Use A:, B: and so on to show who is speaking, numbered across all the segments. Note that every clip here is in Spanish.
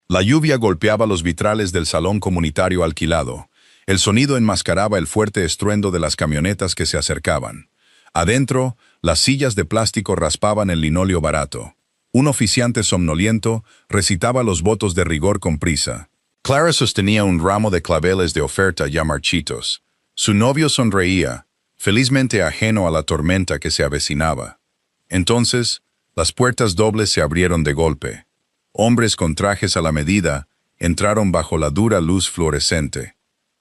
A: La lluvia golpeaba los vitrales del salón comunitario alquilado. El sonido enmascaraba el fuerte estruendo de las camionetas que se acercaban. Adentro, las sillas de plástico raspaban el linóleo barato. Un oficiante somnoliento recitaba los votos de rigor con prisa. Clara sostenía un ramo de claveles de oferta ya marchitos. Su novio sonreía, felizmente ajeno a la tormenta que se avecinaba. Entonces, las puertas dobles se abrieron de golpe. Hombres con trajes a la medida entraron bajo la dura luz fluorescente.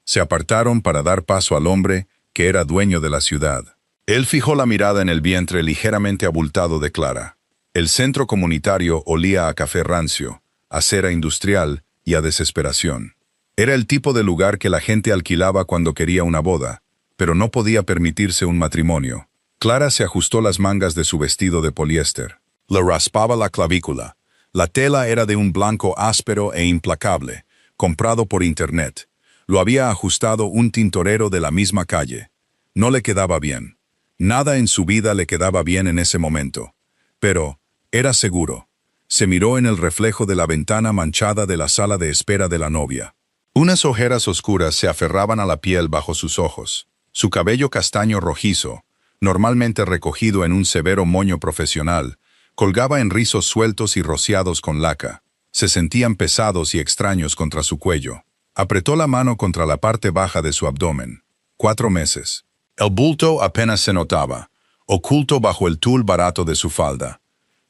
A: Se apartaron para dar paso al hombre que era dueño de la ciudad. Él fijó la mirada en el vientre ligeramente abultado de Clara. El centro comunitario olía a café rancio, a cera industrial y a desesperación. Era el tipo de lugar que la gente alquilaba cuando quería una boda, pero no podía permitirse un matrimonio. Clara se ajustó las mangas de su vestido de poliéster. Le raspaba la clavícula. La tela era de un blanco áspero e implacable, comprado por internet. Lo había ajustado un tintorero de la misma calle. No le quedaba bien. Nada en su vida le quedaba bien en ese momento. Pero era seguro. Se miró en el reflejo de la ventana manchada de la sala de espera de la novia. Unas ojeras oscuras se aferraban a la piel bajo sus ojos. Su cabello castaño rojizo, normalmente recogido en un severo moño profesional, colgaba en rizos sueltos y rociados con laca. Se sentían pesados y extraños contra su cuello. Apretó la mano contra la parte baja de su abdomen. 4 meses. El bulto apenas se notaba, oculto bajo el tul barato de su falda.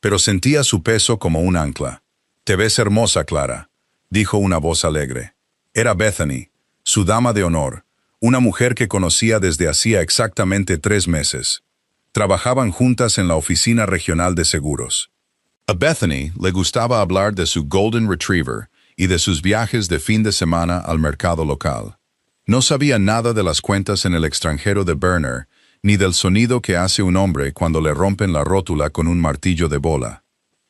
A: Pero sentía su peso como un ancla. «Te ves hermosa, Clara», dijo una voz alegre. Era Bethany, su dama de honor, una mujer que conocía desde hacía exactamente 3 meses. Trabajaban juntas en la oficina regional de seguros. A Bethany le gustaba hablar de su Golden Retriever y de sus viajes de fin de semana al mercado local. No sabía nada de las cuentas en el extranjero de Berner, ni del sonido que hace un hombre cuando le rompen la rótula con un martillo de bola.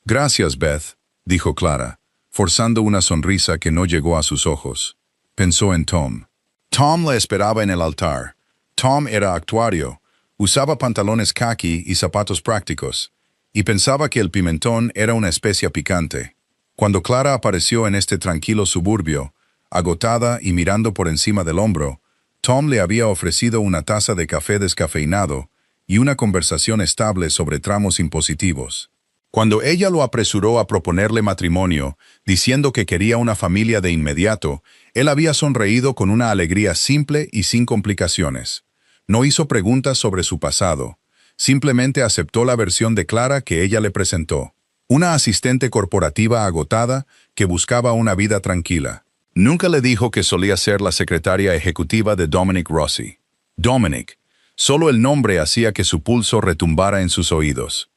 A: «Gracias, Beth», dijo Clara, forzando una sonrisa que no llegó a sus ojos. Pensó en Tom. Tom le esperaba en el altar. Tom era actuario, usaba pantalones khaki y zapatos prácticos, y pensaba que el pimentón era una especia picante. Cuando Clara apareció en este tranquilo suburbio, agotada y mirando por encima del hombro, Tom le había ofrecido una taza de café descafeinado y una conversación estable sobre tramos impositivos. Cuando ella lo apresuró a proponerle matrimonio, diciendo que quería una familia de inmediato, él había sonreído con una alegría simple y sin complicaciones. No hizo preguntas sobre su pasado. Simplemente aceptó la versión de Clara que ella le presentó. Una asistente corporativa agotada que buscaba una vida tranquila. Nunca le dijo que solía ser la secretaria ejecutiva de Dominic Rossi. Dominic. Solo el nombre hacía que su pulso retumbara en sus oídos.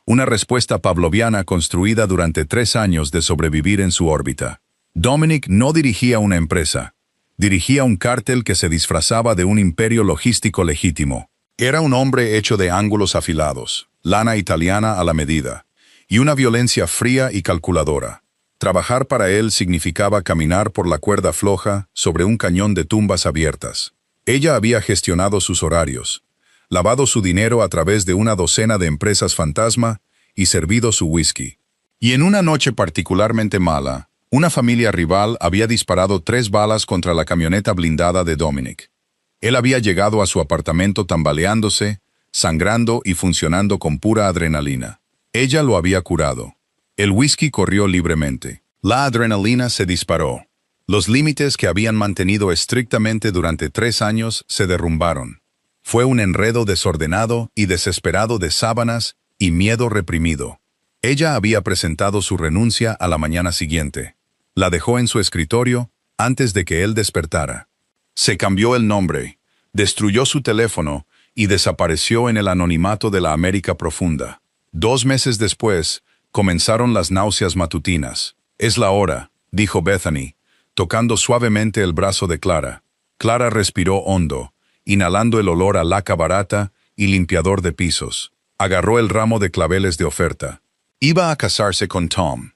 A: Una respuesta pavloviana construida durante 3 años de sobrevivir en su órbita. Dominic no dirigía una empresa. Dirigía un cártel que se disfrazaba de un imperio logístico legítimo. Era un hombre hecho de ángulos afilados, lana italiana a la medida, y una violencia fría y calculadora. Trabajar para él significaba caminar por la cuerda floja sobre un cañón de tumbas abiertas. Ella había gestionado sus horarios, lavado su dinero a través de una docena de empresas fantasma y servido su whisky. Y en una noche particularmente mala, una familia rival había disparado 3 balas contra la camioneta blindada de Dominic. Él había llegado a su apartamento tambaleándose, sangrando y funcionando con pura adrenalina. Ella lo había curado. El whisky corrió libremente. La adrenalina se disparó. Los límites que habían mantenido estrictamente durante 3 años se derrumbaron. Fue un enredo desordenado y desesperado de sábanas y miedo reprimido. Ella había presentado su renuncia a la mañana siguiente. La dejó en su escritorio antes de que él despertara. Se cambió el nombre, destruyó su teléfono y desapareció en el anonimato de la América profunda. 2 meses después, comenzaron las náuseas matutinas. «Es la hora», dijo Bethany, tocando suavemente el brazo de Clara. Clara respiró hondo, inhalando el olor a laca barata y limpiador de pisos. Agarró el ramo de claveles de oferta. Iba a casarse con Tom.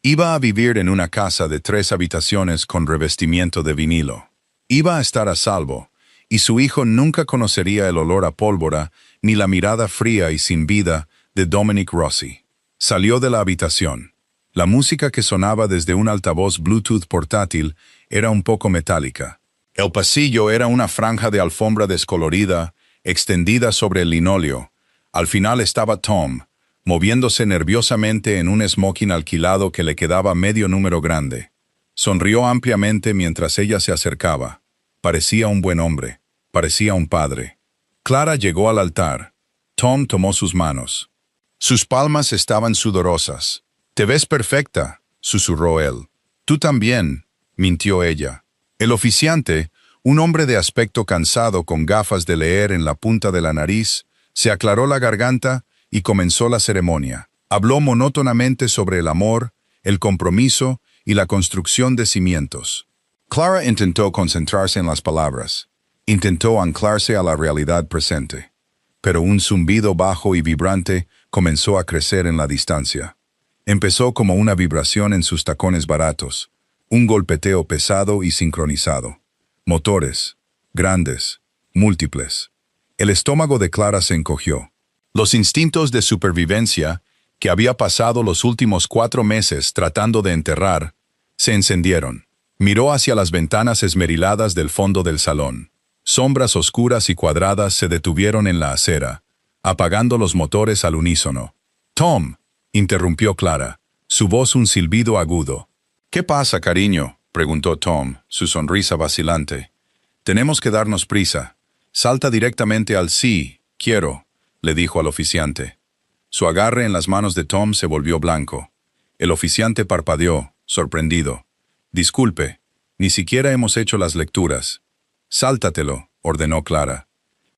A: Iba a vivir en una casa de 3 habitaciones con revestimiento de vinilo. Iba a estar a salvo, y su hijo nunca conocería el olor a pólvora ni la mirada fría y sin vida de Dominic Rossi. Salió de la habitación. La música que sonaba desde un altavoz Bluetooth portátil era un poco metálica. El pasillo era una franja de alfombra descolorida, extendida sobre el linóleo. Al final estaba Tom, moviéndose nerviosamente en un smoking alquilado que le quedaba medio número grande. Sonrió ampliamente mientras ella se acercaba. Parecía un buen hombre, parecía un padre. Clara llegó al altar. Tom tomó sus manos. Sus palmas estaban sudorosas. «Te ves perfecta», susurró él. «Tú también», mintió ella. El oficiante, un hombre de aspecto cansado con gafas de leer en la punta de la nariz, se aclaró la garganta y comenzó la ceremonia. Habló monótonamente sobre el amor, el compromiso y la construcción de cimientos. Clara intentó concentrarse en las palabras. Intentó anclarse a la realidad presente. Pero un zumbido bajo y vibrante comenzó a crecer en la distancia. Empezó como una vibración en sus tacones baratos, un golpeteo pesado y sincronizado. Motores, grandes, múltiples. El estómago de Clara se encogió. Los instintos de supervivencia, que había pasado los últimos 4 meses tratando de enterrar, se encendieron. Miró hacia las ventanas esmeriladas del fondo del salón. Sombras oscuras y cuadradas se detuvieron en la acera, apagando los motores al unísono. «Tom», interrumpió Clara, su voz un silbido agudo. «¿Qué pasa, cariño?», preguntó Tom, su sonrisa vacilante. «Tenemos que darnos prisa. Salta directamente al sí, quiero», le dijo al oficiante. Su agarre en las manos de Tom se volvió blanco. El oficiante parpadeó, sorprendido. «Disculpe, ni siquiera hemos hecho las lecturas». «Sáltatelo», ordenó Clara.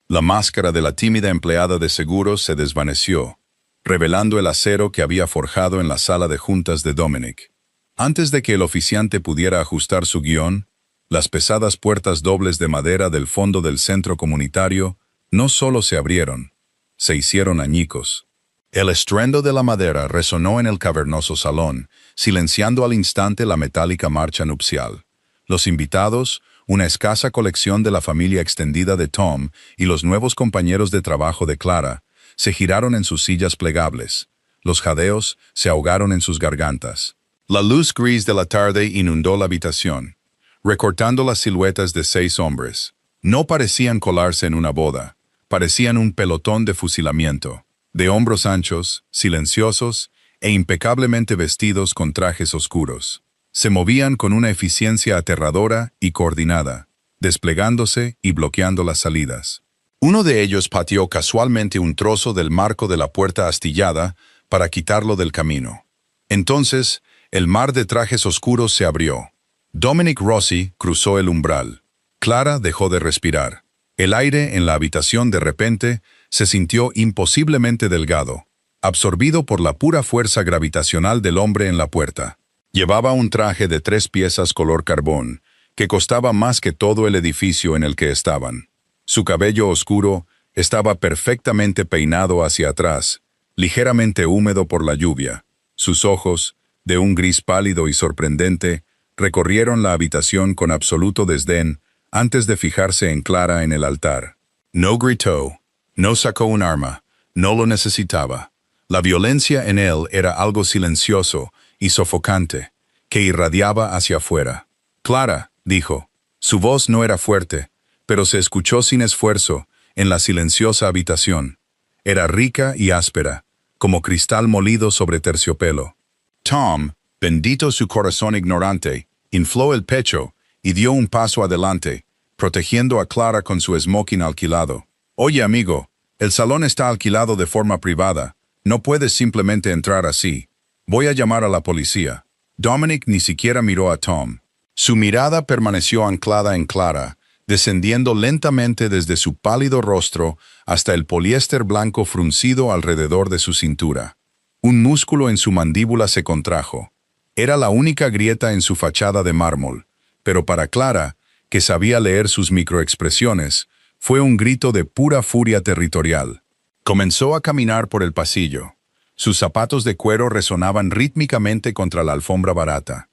A: La máscara de la tímida empleada de seguros se desvaneció, revelando el acero que había forjado en la sala de juntas de Dominic. Antes de que el oficiante pudiera ajustar su guión, las pesadas puertas dobles de madera del fondo del centro comunitario no solo se abrieron, se hicieron añicos. El estruendo de la madera resonó en el cavernoso salón, silenciando al instante la metálica marcha nupcial. Los invitados, una escasa colección de la familia extendida de Tom y los nuevos compañeros de trabajo de Clara, se giraron en sus sillas plegables. Los jadeos se ahogaron en sus gargantas. La luz gris de la tarde inundó la habitación, recortando las siluetas de 6 hombres. No parecían colarse en una boda, parecían un pelotón de fusilamiento, de hombros anchos, silenciosos e impecablemente vestidos con trajes oscuros. Se movían con una eficiencia aterradora y coordinada, desplegándose y bloqueando las salidas. Uno de ellos pateó casualmente un trozo del marco de la puerta astillada para quitarlo del camino. Entonces, el mar de trajes oscuros se abrió. Dominic Rossi cruzó el umbral. Clara dejó de respirar. El aire en la habitación de repente se sintió imposiblemente delgado, absorbido por la pura fuerza gravitacional del hombre en la puerta. Llevaba un traje de 3 piezas color carbón, que costaba más que todo el edificio en el que estaban. Su cabello oscuro estaba perfectamente peinado hacia atrás, ligeramente húmedo por la lluvia. Sus ojos, de un gris pálido y sorprendente, recorrieron la habitación con absoluto desdén antes de fijarse en Clara en el altar. No gritó, no sacó un arma, no lo necesitaba. La violencia en él era algo silencioso y sofocante, que irradiaba hacia afuera. «Clara», dijo. Su voz no era fuerte, pero se escuchó sin esfuerzo en la silenciosa habitación. Era rica y áspera, como cristal molido sobre terciopelo. Tom, bendito su corazón ignorante, infló el pecho y dio un paso adelante, protegiendo a Clara con su smoking alquilado. «Oye, amigo, el salón está alquilado de forma privada. No puedes simplemente entrar así. Voy a llamar a la policía». Dominic ni siquiera miró a Tom. Su mirada permaneció anclada en Clara, descendiendo lentamente desde su pálido rostro hasta el poliéster blanco fruncido alrededor de su cintura. Un músculo en su mandíbula se contrajo. Era la única grieta en su fachada de mármol, pero para Clara, que sabía leer sus microexpresiones, fue un grito de pura furia territorial. Comenzó a caminar por el pasillo. Sus zapatos de cuero resonaban rítmicamente contra la alfombra barata.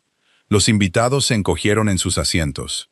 A: Los invitados se encogieron en sus asientos.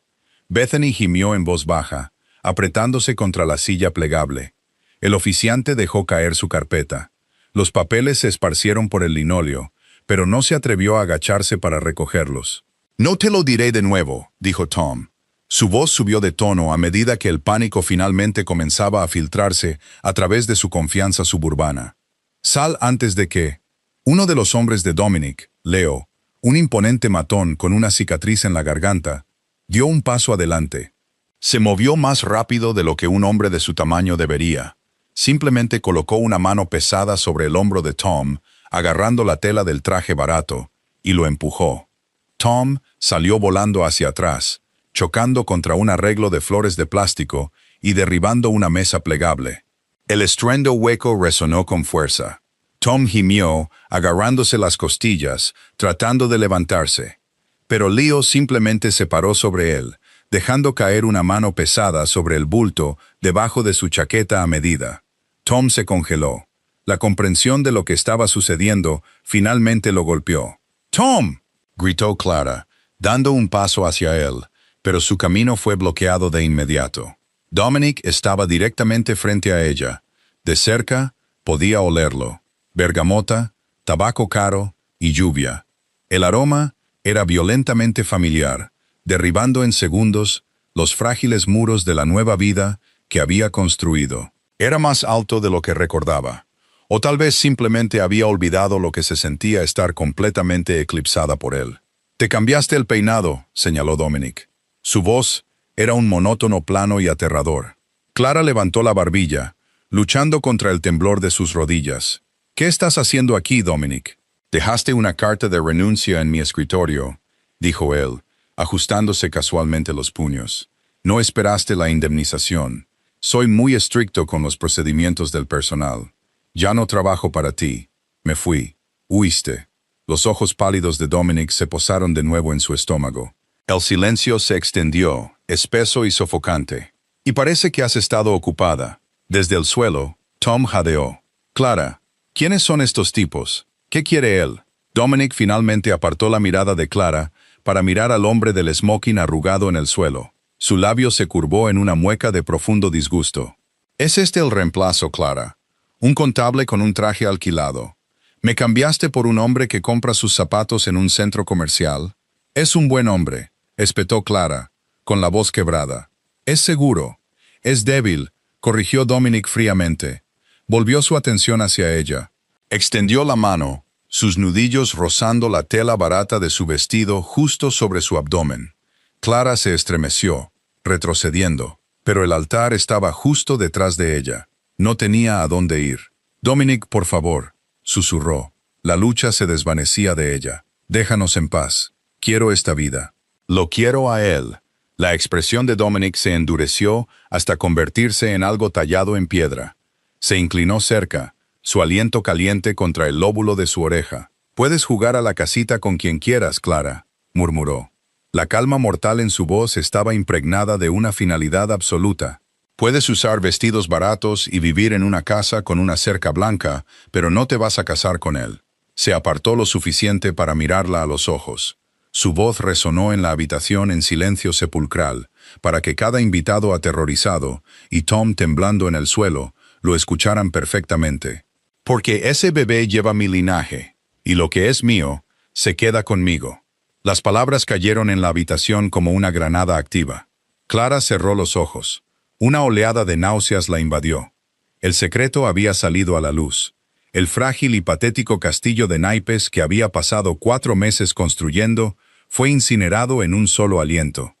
A: Bethany gimió en voz baja, apretándose contra la silla plegable. El oficiante dejó caer su carpeta. Los papeles se esparcieron por el linóleo, pero no se atrevió a agacharse para recogerlos. «No te lo diré de nuevo», dijo Tom. Su voz subió de tono a medida que el pánico finalmente comenzaba a filtrarse a través de su confianza suburbana. «Sal antes de que...» Uno de los hombres de Dominic, Leo, un imponente matón con una cicatriz en la garganta, dio un paso adelante. Se movió más rápido de lo que un hombre de su tamaño debería. Simplemente colocó una mano pesada sobre el hombro de Tom, agarrando la tela del traje barato, y lo empujó. Tom salió volando hacia atrás, chocando contra un arreglo de flores de plástico y derribando una mesa plegable. El estruendo hueco resonó con fuerza. Tom gimió, agarrándose las costillas, tratando de levantarse. Pero Leo simplemente se paró sobre él, dejando caer una mano pesada sobre el bulto debajo de su chaqueta a medida. Tom se congeló. La comprensión de lo que estaba sucediendo finalmente lo golpeó. «¡Tom!», gritó Clara, dando un paso hacia él, pero su camino fue bloqueado de inmediato. Dominic estaba directamente frente a ella. De cerca, podía olerlo. Bergamota, tabaco caro y lluvia. El aroma era violentamente familiar, derribando en segundos los frágiles muros de la nueva vida que había construido. Era más alto de lo que recordaba, o tal vez simplemente había olvidado lo que se sentía estar completamente eclipsada por él. «Te cambiaste el peinado», señaló Dominic. Su voz era un monótono plano y aterrador. Clara levantó la barbilla, luchando contra el temblor de sus rodillas. «¿Qué estás haciendo aquí, Dominic?» «Dejaste una carta de renuncia en mi escritorio», dijo él, ajustándose casualmente los puños. «No esperaste la indemnización. Soy muy estricto con los procedimientos del personal. Ya no trabajo para ti. Me fui. Huiste». Los ojos pálidos de Dominic se posaron de nuevo en su estómago. El silencio se extendió, espeso y sofocante. «Y parece que has estado ocupada». Desde el suelo, Tom jadeó. «Clara, ¿quiénes son estos tipos? ¿Qué quiere él?» Dominic finalmente apartó la mirada de Clara para mirar al hombre del smoking arrugado en el suelo. Su labio se curvó en una mueca de profundo disgusto. «¿Es este el reemplazo, Clara? Un contable con un traje alquilado. ¿Me cambiaste por un hombre que compra sus zapatos en un centro comercial?» «Es un buen hombre», espetó Clara, con la voz quebrada. «Es seguro. Es débil», corrigió Dominic fríamente. Volvió su atención hacia ella. Extendió la mano, sus nudillos rozando la tela barata de su vestido justo sobre su abdomen. Clara se estremeció, retrocediendo, pero el altar estaba justo detrás de ella. No tenía a dónde ir. «Dominic, por favor», susurró. La lucha se desvanecía de ella. «Déjanos en paz. Quiero esta vida». «Lo quiero a él». La expresión de Dominic se endureció hasta convertirse en algo tallado en piedra. Se inclinó cerca, su aliento caliente contra el lóbulo de su oreja. «Puedes jugar a la casita con quien quieras, Clara», murmuró. La calma mortal en su voz estaba impregnada de una finalidad absoluta. «Puedes usar vestidos baratos y vivir en una casa con una cerca blanca, pero no te vas a casar con él». Se apartó lo suficiente para mirarla a los ojos. Su voz resonó en la habitación en silencio sepulcral, para que cada invitado aterrorizado, y Tom temblando en el suelo, lo escucharan perfectamente. «Porque ese bebé lleva mi linaje, y lo que es mío, se queda conmigo». Las palabras cayeron en la habitación como una granada activa. Clara cerró los ojos. Una oleada de náuseas la invadió. El secreto había salido a la luz. El frágil y patético castillo de naipes que había pasado 4 meses construyendo fue incinerado en un solo aliento.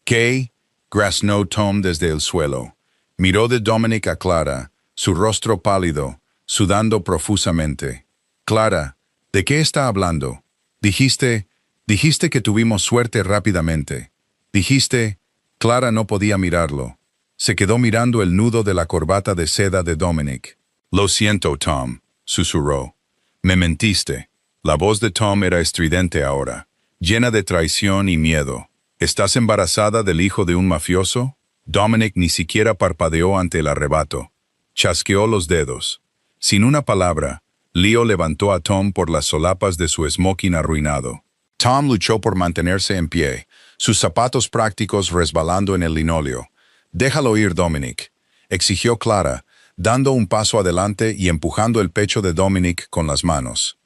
A: «¿Qué?», graznó Tom desde el suelo. Miró de Dominic a Clara, su rostro pálido, sudando profusamente. «Clara, ¿de qué está hablando? Dijiste que tuvimos suerte rápidamente. Dijiste...». Clara no podía mirarlo. Se quedó mirando el nudo de la corbata de seda de Dominic. «Lo siento, Tom», susurró. «Me mentiste». La voz de Tom era estridente ahora, llena de traición y miedo. «¿Estás embarazada del hijo de un mafioso?». Dominic ni siquiera parpadeó ante el arrebato. Chasqueó los dedos. Sin una palabra, Leo levantó a Tom por las solapas de su smoking arruinado. Tom luchó por mantenerse en pie, sus zapatos prácticos resbalando en el linóleo. «Déjalo ir, Dominic», exigió Clara, dando un paso adelante y empujando el pecho de Dominic con las manos.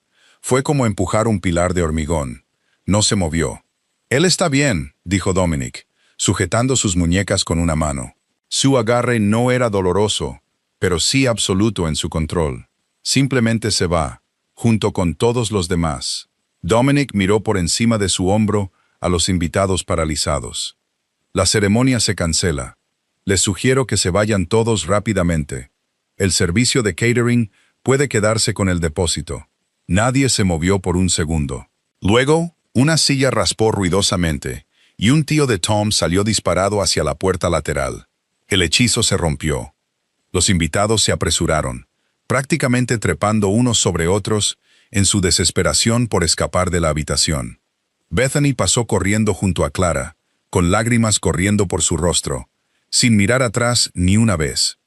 A: Fue como empujar un pilar de hormigón. No se movió. «Él está bien», dijo Dominic, sujetando sus muñecas con una mano. Su agarre no era doloroso, pero sí absoluto en su control. Simplemente se va, junto con todos los demás. Dominic miró por encima de su hombro a los invitados paralizados. La ceremonia se cancela. Les sugiero que se vayan todos rápidamente. El servicio de catering puede quedarse con el depósito. Nadie se movió por un segundo. Luego, una silla raspó ruidosamente, y un tío de Tom salió disparado hacia la puerta lateral. El hechizo se rompió. Los invitados se apresuraron, prácticamente trepando unos sobre otros en su desesperación por escapar de la habitación. Bethany pasó corriendo junto a Clara, con lágrimas corriendo por su rostro, sin mirar atrás ni una vez.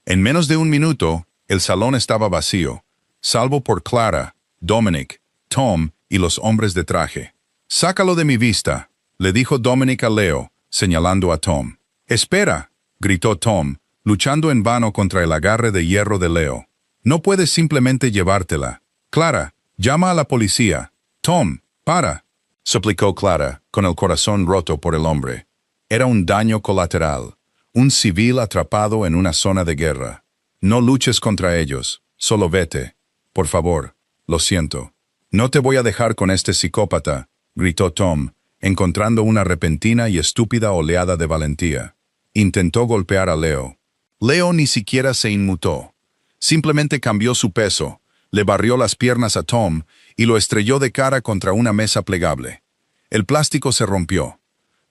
A: En menos de un minuto, el salón estaba vacío, salvo por Clara, Dominic, Tom y los hombres de traje. «Sácalo de mi vista», le dijo Dominic a Leo, señalando a Tom. «Espera», gritó Tom, luchando en vano contra el agarre de hierro de Leo. «No puedes simplemente llevártela. Clara, llama a la policía». «Tom, para», suplicó Clara, con el corazón roto por el hombre. Era un daño colateral, un civil atrapado en una zona de guerra. «No luches contra ellos, solo vete. Por favor, lo siento». «No te voy a dejar con este psicópata», gritó Tom, encontrando una repentina y estúpida oleada de valentía. Intentó golpear a Leo. Leo ni siquiera se inmutó. Simplemente cambió su peso, le barrió las piernas a Tom y lo estrelló de cara contra una mesa plegable. El plástico se rompió.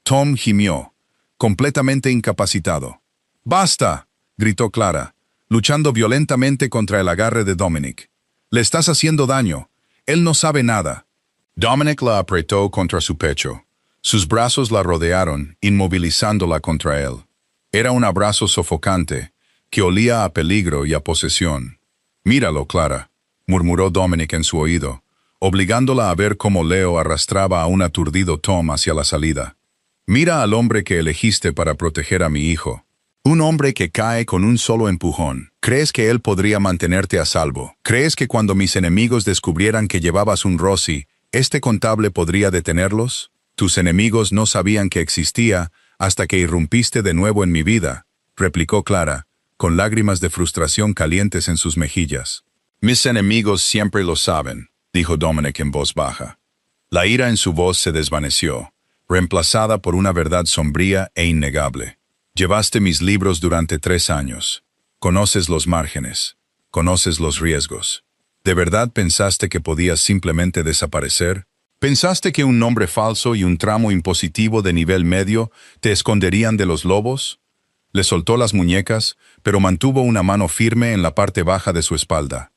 A: Tom gimió, completamente incapacitado. «¡Basta!», gritó Clara, luchando violentamente contra el agarre de Dominic. «Le estás haciendo daño. Él no sabe nada». Dominic la apretó contra su pecho. Sus brazos la rodearon, inmovilizándola contra él. Era un abrazo sofocante, que olía a peligro y a posesión. «Míralo, Clara», murmuró Dominic en su oído, obligándola a ver cómo Leo arrastraba a un aturdido Tom hacia la salida. «Mira al hombre que elegiste para proteger a mi hijo. Un hombre que cae con un solo empujón. ¿Crees que él podría mantenerte a salvo? ¿Crees que cuando mis enemigos descubrieran que llevabas un Rossi, este contable podría detenerlos? Tus enemigos no sabían que existía hasta que irrumpiste de nuevo en mi vida», replicó Clara, con lágrimas de frustración calientes en sus mejillas. «Mis enemigos siempre lo saben», dijo Dominic en voz baja. La ira en su voz se desvaneció, reemplazada por una verdad sombría e innegable. «Llevaste mis libros durante 3 años. Conoces los márgenes. Conoces los riesgos. ¿De verdad pensaste que podías simplemente desaparecer? ¿Pensaste que un nombre falso y un tramo impositivo de nivel medio te esconderían de los lobos?» Le soltó las muñecas, pero mantuvo una mano firme en la parte baja de su espalda.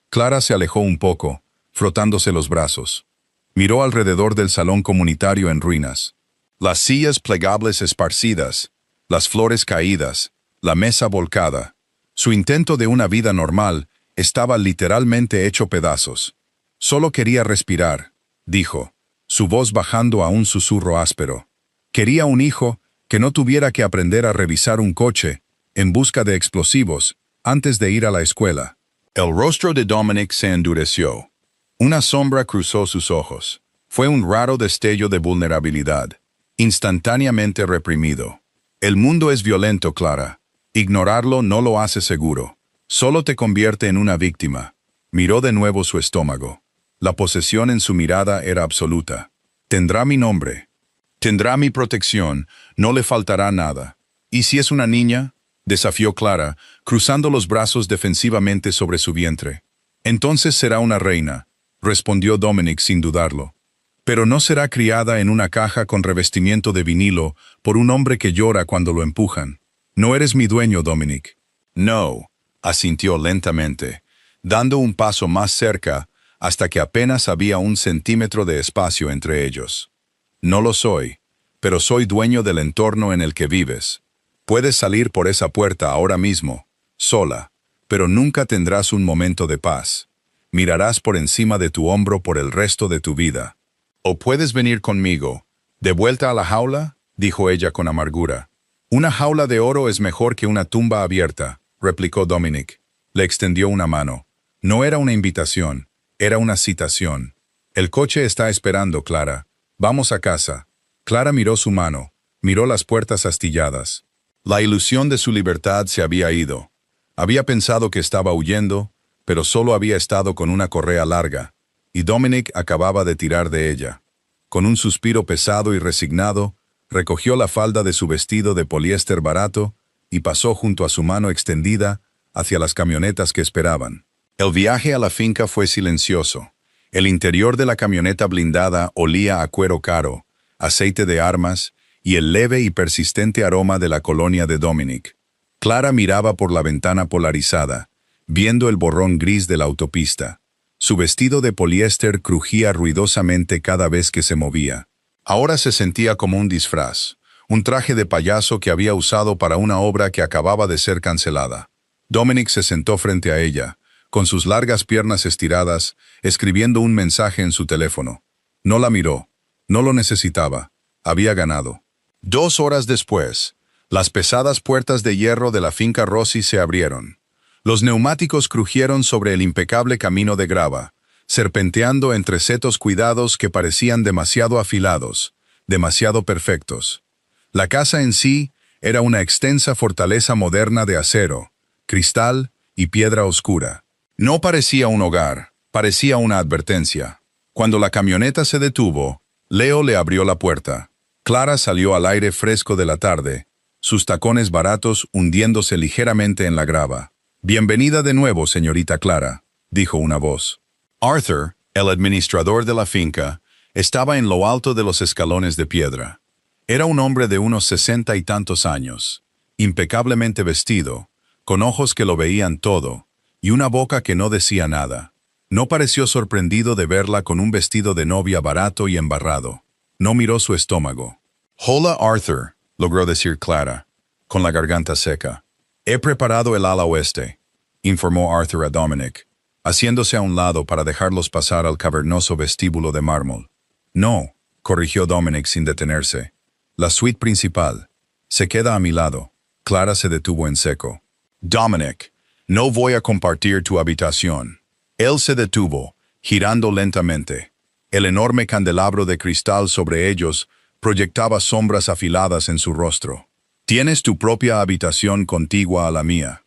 A: Clara se alejó un poco, frotándose los brazos. Miró alrededor del salón comunitario en ruinas. Las sillas plegables esparcidas, las flores caídas, la mesa volcada. Su intento de una vida normal estaba literalmente hecho pedazos. «Solo quería respirar», dijo, su voz bajando a un susurro áspero. «Quería un hijo que no tuviera que aprender a revisar un coche en busca de explosivos antes de ir a la escuela». El rostro de Dominic se endureció. Una sombra cruzó sus ojos. Fue un raro destello de vulnerabilidad, instantáneamente reprimido. «El mundo es violento, Clara. Ignorarlo no lo hace seguro. Solo te convierte en una víctima». Miró de nuevo su estómago. La posesión en su mirada era absoluta. «Tendrá mi nombre. Tendrá mi protección. No le faltará nada». «¿Y si es una niña?», desafió Clara, cruzando los brazos defensivamente sobre su vientre. «Entonces será una reina», respondió Dominic sin dudarlo. «Pero no será criada en una caja con revestimiento de vinilo por un hombre que llora cuando lo empujan. No eres mi dueño, Dominic». «No», asintió lentamente, dando un paso más cerca hasta que apenas había 1 centímetro de espacio entre ellos. «No lo soy, pero soy dueño del entorno en el que vives. Puedes salir por esa puerta ahora mismo, sola, pero nunca tendrás un momento de paz. Mirarás por encima de tu hombro por el resto de tu vida. O puedes venir conmigo. ¿De vuelta a la jaula?», dijo ella con amargura. «Una jaula de oro es mejor que una tumba abierta», replicó Dominic. Le extendió una mano. No era una invitación, Era una citación. El coche está esperando, Clara. Vamos a casa. Clara miró su mano, miró las puertas astilladas. La ilusión de su libertad se había ido. Había pensado que estaba huyendo, pero solo había estado con una correa larga, y Dominic acababa de tirar de ella. Con un suspiro pesado y resignado, recogió la falda de su vestido de poliéster barato y pasó junto a su mano extendida hacia las camionetas que esperaban. El viaje a la finca fue silencioso. El interior de la camioneta blindada olía a cuero caro, aceite de armas y el leve y persistente aroma de la colonia de Dominic. Clara miraba por la ventana polarizada, viendo el borrón gris de la autopista. Su vestido de poliéster crujía ruidosamente cada vez que se movía. Ahora se sentía como un disfraz, un traje de payaso que había usado para una obra que acababa de ser cancelada. Dominic se sentó frente a ella, con sus largas piernas estiradas, escribiendo un mensaje en su teléfono. No la miró. No lo necesitaba. Había ganado. 2 horas después, las pesadas puertas de hierro de la finca Rossi se abrieron. Los neumáticos crujieron sobre el impecable camino de grava, serpenteando entre setos cuidados que parecían demasiado afilados, demasiado perfectos. La casa en sí era una extensa fortaleza moderna de acero, cristal y piedra oscura. No parecía un hogar, parecía una advertencia. Cuando la camioneta se detuvo, Leo le abrió la puerta. Clara salió al aire fresco de la tarde, sus tacones baratos hundiéndose ligeramente en la grava. «Bienvenida de nuevo, señorita Clara», dijo una voz. Arthur, el administrador de la finca, estaba en lo alto de los escalones de piedra. Era un hombre de unos 60 y tantos años, impecablemente vestido, con ojos que lo veían todo, y una boca que no decía nada. No pareció sorprendido de verla con un vestido de novia barato y embarrado. No miró su estómago. «Hola, Arthur», logró decir Clara, con la garganta seca. «He preparado el ala oeste», informó Arthur a Dominic, haciéndose a un lado para dejarlos pasar al cavernoso vestíbulo de mármol. «No», corrigió Dominic sin detenerse. «La suite principal. Se queda a mi lado». Clara se detuvo en seco. «Dominic, no voy a compartir tu habitación». Él se detuvo, girando lentamente. El enorme candelabro de cristal sobre ellos proyectaba sombras afiladas en su rostro. «Tienes tu propia habitación contigua a la mía.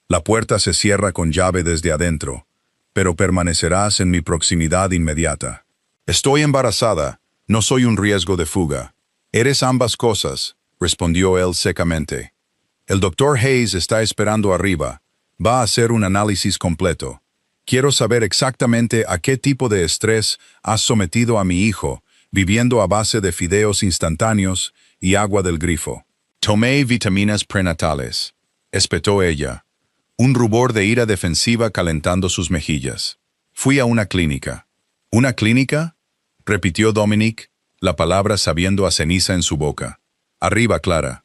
A: La puerta se cierra con llave desde adentro, pero permanecerás en mi proximidad inmediata». «Estoy embarazada, no soy un riesgo de fuga». «Eres ambas cosas», respondió él secamente. «El doctor Hayes está esperando arriba. Va a hacer un análisis completo. Quiero saber exactamente a qué tipo de estrés has sometido a mi hijo, viviendo a base de fideos instantáneos y agua del grifo». «Tomé vitaminas prenatales», espetó ella, un rubor de ira defensiva calentando sus mejillas. «Fui a una clínica». «¿Una clínica?», repitió Dominic, la palabra sabiendo a ceniza en su boca. «Arriba, Clara».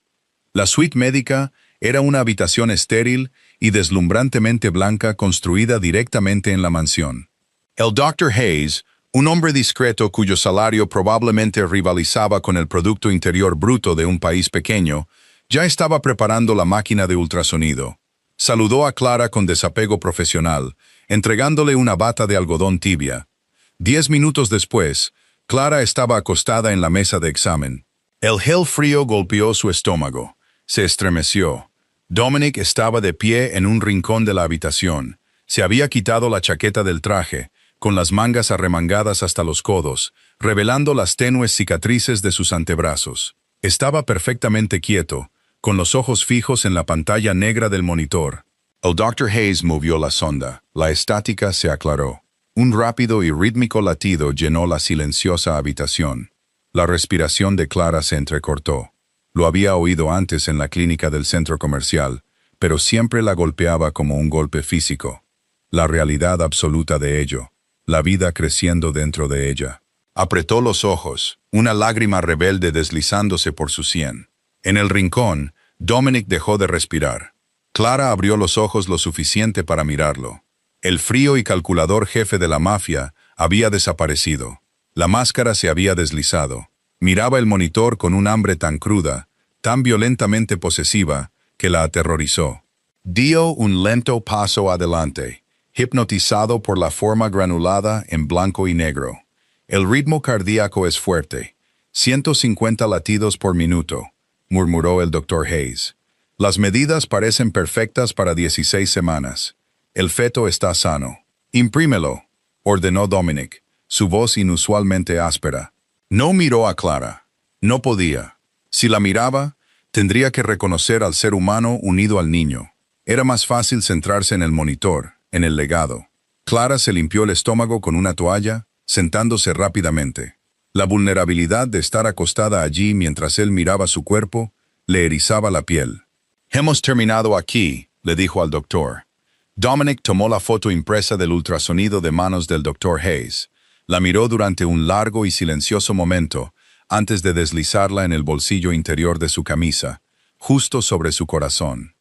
A: La suite médica era una habitación estéril y deslumbrantemente blanca construida directamente en la mansión. El Dr. Hayes, un hombre discreto cuyo salario probablemente rivalizaba con el Producto Interior Bruto de un país pequeño, ya estaba preparando la máquina de ultrasonido. Saludó a Clara con desapego profesional, entregándole una bata de algodón tibia. 10 minutos después, Clara estaba acostada en la mesa de examen. El gel frío golpeó su estómago. Se estremeció. Dominic estaba de pie en un rincón de la habitación. Se había quitado la chaqueta del traje, con las mangas arremangadas hasta los codos, revelando las tenues cicatrices de sus antebrazos. Estaba perfectamente quieto, con los ojos fijos en la pantalla negra del monitor. El Dr. Hayes movió la sonda. La estática se aclaró. Un rápido y rítmico latido llenó la silenciosa habitación. La respiración de Clara se entrecortó. Lo había oído antes en la clínica del centro comercial, pero siempre la golpeaba como un golpe físico. La realidad absoluta de ello, la vida creciendo dentro de ella. Apretó los ojos, una lágrima rebelde deslizándose por su sien. En el rincón, Dominic dejó de respirar. Clara abrió los ojos lo suficiente para mirarlo. El frío y calculador jefe de la mafia había desaparecido. La máscara se había deslizado. Miraba el monitor con un hambre tan cruda, tan violentamente posesiva, que la aterrorizó. Dio un lento paso adelante, hipnotizado por la forma granulada en blanco y negro. El ritmo cardíaco es fuerte. 150 latidos por minuto, murmuró el Dr. Hayes. Las medidas parecen perfectas para 16 semanas. El feto está sano. Imprímelo, ordenó Dominic, su voz inusualmente áspera. No miró a Clara. No podía. Si la miraba, tendría que reconocer al ser humano unido al niño. Era más fácil centrarse en el monitor, en el legado. Clara se limpió el estómago con una toalla, sentándose rápidamente. La vulnerabilidad de estar acostada allí mientras él miraba su cuerpo le erizaba la piel. «Hemos terminado aquí», le dijo al doctor. Dominic tomó la foto impresa del ultrasonido de manos del Dr. Hayes. La miró durante un largo y silencioso momento, antes de deslizarla en el bolsillo interior de su camisa, justo sobre su corazón.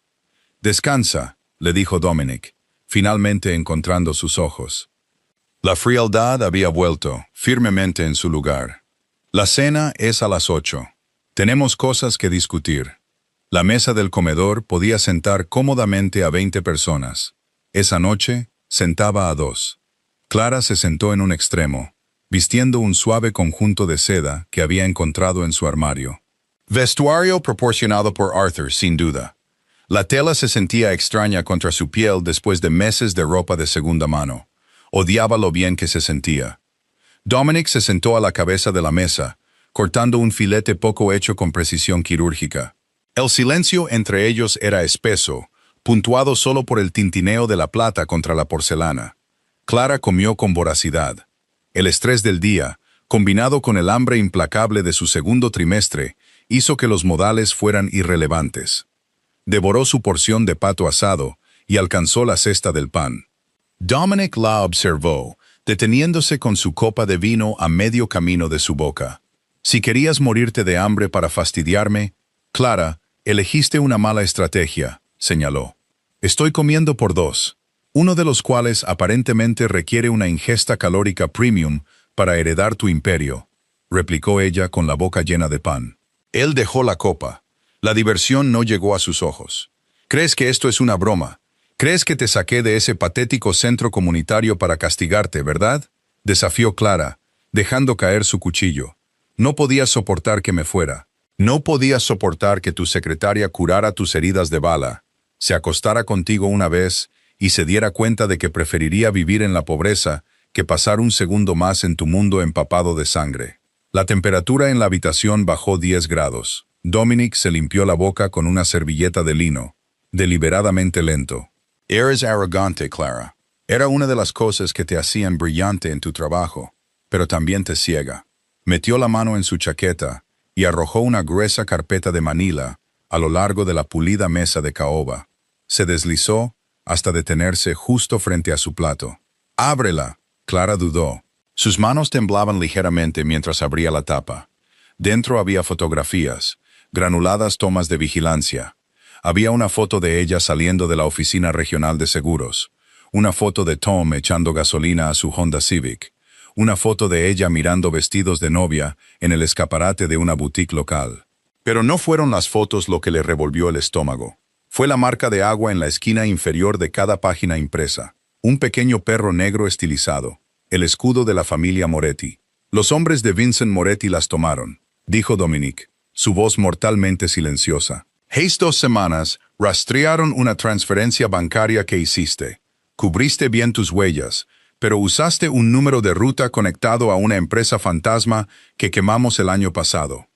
A: «Descansa», le dijo Dominic, finalmente encontrando sus ojos. La frialdad había vuelto, firmemente en su lugar. «La cena es a las 8. Tenemos cosas que discutir». La mesa del comedor podía sentar cómodamente a 20 personas. Esa noche, sentaba a 2. Clara se sentó en un extremo, vistiendo un suave conjunto de seda que había encontrado en su armario. Vestuario proporcionado por Arthur, sin duda. La tela se sentía extraña contra su piel después de meses de ropa de segunda mano. Odiaba lo bien que se sentía. Dominic se sentó a la cabeza de la mesa, cortando un filete poco hecho con precisión quirúrgica. El silencio entre ellos era espeso, puntuado solo por el tintineo de la plata contra la porcelana. Clara comió con voracidad. El estrés del día, combinado con el hambre implacable de su segundo trimestre, hizo que los modales fueran irrelevantes. Devoró su porción de pato asado y alcanzó la cesta del pan. Dominic la observó, deteniéndose con su copa de vino a medio camino de su boca. «Si querías morirte de hambre para fastidiarme, Clara, elegiste una mala estrategia», señaló. «Estoy comiendo por 2, uno de los cuales aparentemente requiere una ingesta calórica premium para heredar tu imperio», replicó ella con la boca llena de pan. Él dejó la copa. La diversión no llegó a sus ojos. «¿Crees que esto es una broma? ¿Crees que te saqué de ese patético centro comunitario para castigarte, verdad?», desafió Clara, dejando caer su cuchillo. «No podías soportar que me fuera. No podías soportar que tu secretaria curara tus heridas de bala, se acostara contigo una vez y se diera cuenta de que preferiría vivir en la pobreza que pasar un segundo más en tu mundo empapado de sangre». La temperatura en la habitación bajó 10 grados. Dominic se limpió la boca con una servilleta de lino, deliberadamente lento. «Eres arrogante, Clara. Era una de las cosas que te hacían brillante en tu trabajo, pero también te ciega». Metió la mano en su chaqueta y arrojó una gruesa carpeta de Manila a lo largo de la pulida mesa de caoba. Se deslizó hasta detenerse justo frente a su plato. «Ábrela», Clara dudó. Sus manos temblaban ligeramente mientras abría la tapa. Dentro había fotografías, granuladas tomas de vigilancia. Había una foto de ella saliendo de la oficina regional de seguros, una foto de Tom echando gasolina a su Honda Civic, una foto de ella mirando vestidos de novia en el escaparate de una boutique local. Pero no fueron las fotos lo que le revolvió el estómago. Fue la marca de agua en la esquina inferior de cada página impresa. Un pequeño perro negro estilizado. El escudo de la familia Moretti. «Los hombres de Vincent Moretti las tomaron», dijo Dominic, su voz mortalmente silenciosa. «Hace 2 semanas rastrearon una transferencia bancaria que hiciste. Cubriste bien tus huellas, pero usaste un número de ruta conectado a una empresa fantasma que quemamos el año pasado.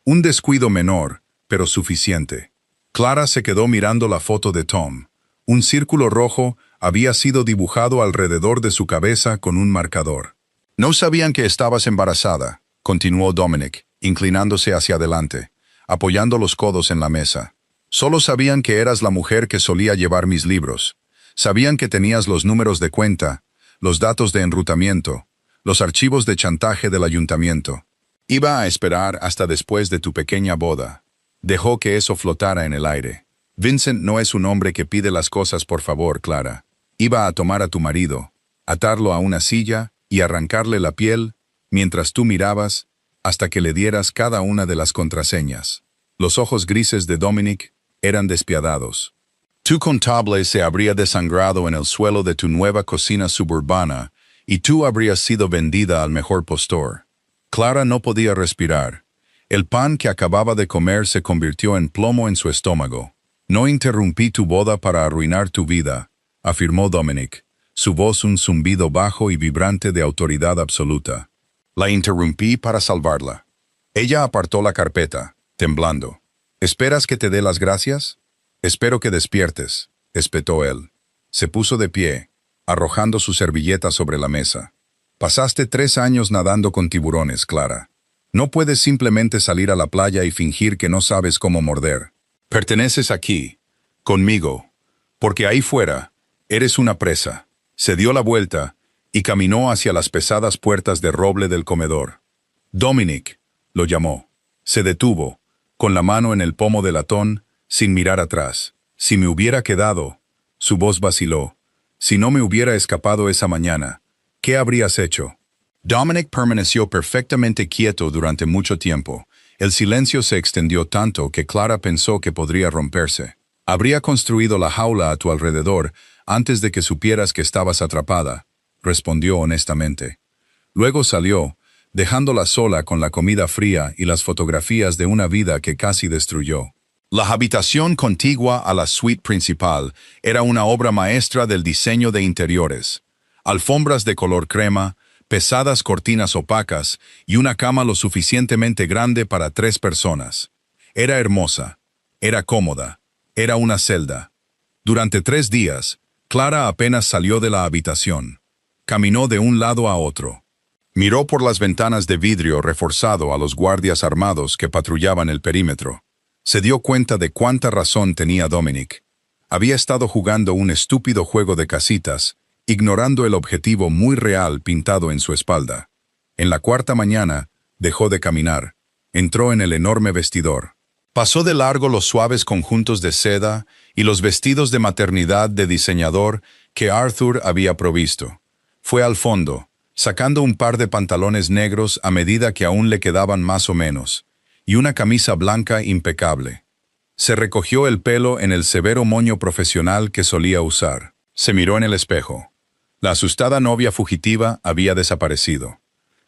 A: Un descuido menor, pero suficiente». Clara se quedó mirando la foto de Tom. Un círculo rojo había sido dibujado alrededor de su cabeza con un marcador. «No sabían que estabas embarazada», continuó Dominic, inclinándose hacia adelante, apoyando los codos en la mesa. «Solo sabían que eras la mujer que solía llevar mis libros. Sabían que tenías los números de cuenta, los datos de enrutamiento, los archivos de chantaje del ayuntamiento. Iba a esperar hasta después de tu pequeña boda». Dejó que eso flotara en el aire. «Vincent no es un hombre que pide las cosas por favor, Clara. Iba a tomar a tu marido, atarlo a una silla y arrancarle la piel mientras tú mirabas hasta que le dieras cada una de las contraseñas». Los ojos grises de Dominic eran despiadados. Tu contable se habría desangrado en el suelo de tu nueva cocina suburbana y tú habrías sido vendida al mejor postor. Clara no podía respirar. El pan que acababa de comer se convirtió en plomo en su estómago. No interrumpí tu boda para arruinar tu vida, afirmó Dominic, su voz un zumbido bajo y vibrante de autoridad absoluta. La interrumpí para salvarla. Ella apartó la carpeta, temblando. ¿Esperas que te dé las gracias? Espero que despiertes, espetó él. Se puso de pie, arrojando su servilleta sobre la mesa. Pasaste 3 años nadando con tiburones, Clara. No puedes simplemente salir a la playa y fingir que no sabes cómo morder. Perteneces aquí, conmigo, porque ahí fuera, eres una presa. Se dio la vuelta y caminó hacia las pesadas puertas de roble del comedor. Dominic, lo llamó. Se detuvo, con la mano en el pomo del latón, sin mirar atrás. Si me hubiera quedado, su voz vaciló. Si no me hubiera escapado esa mañana, ¿qué habrías hecho? Dominic permaneció perfectamente quieto durante mucho tiempo. El silencio se extendió tanto que Clara pensó que podría romperse. Habría construido la jaula a tu alrededor antes de que supieras que estabas atrapada, respondió honestamente. Luego salió, dejándola sola con la comida fría y las fotografías de una vida que casi destruyó. La habitación contigua a la suite principal era una obra maestra del diseño de interiores. Alfombras de color crema, pesadas cortinas opacas y una cama lo suficientemente grande para 3 personas. Era hermosa, era cómoda, era una celda. Durante 3 días, Clara apenas salió de la habitación. Caminó de un lado a otro. Miró por las ventanas de vidrio reforzado a los guardias armados que patrullaban el perímetro. Se dio cuenta de cuánta razón tenía Dominic. Había estado jugando un estúpido juego de casitas, ignorando el objetivo muy real pintado en su espalda. En la 4ª mañana, dejó de caminar. Entró en el enorme vestidor. Pasó de largo los suaves conjuntos de seda y los vestidos de maternidad de diseñador que Arthur había provisto. Fue al fondo, sacando un par de pantalones negros a medida que aún le quedaban más o menos, y una camisa blanca impecable. Se recogió el pelo en el severo moño profesional que solía usar. Se miró en el espejo. La asustada novia fugitiva había desaparecido.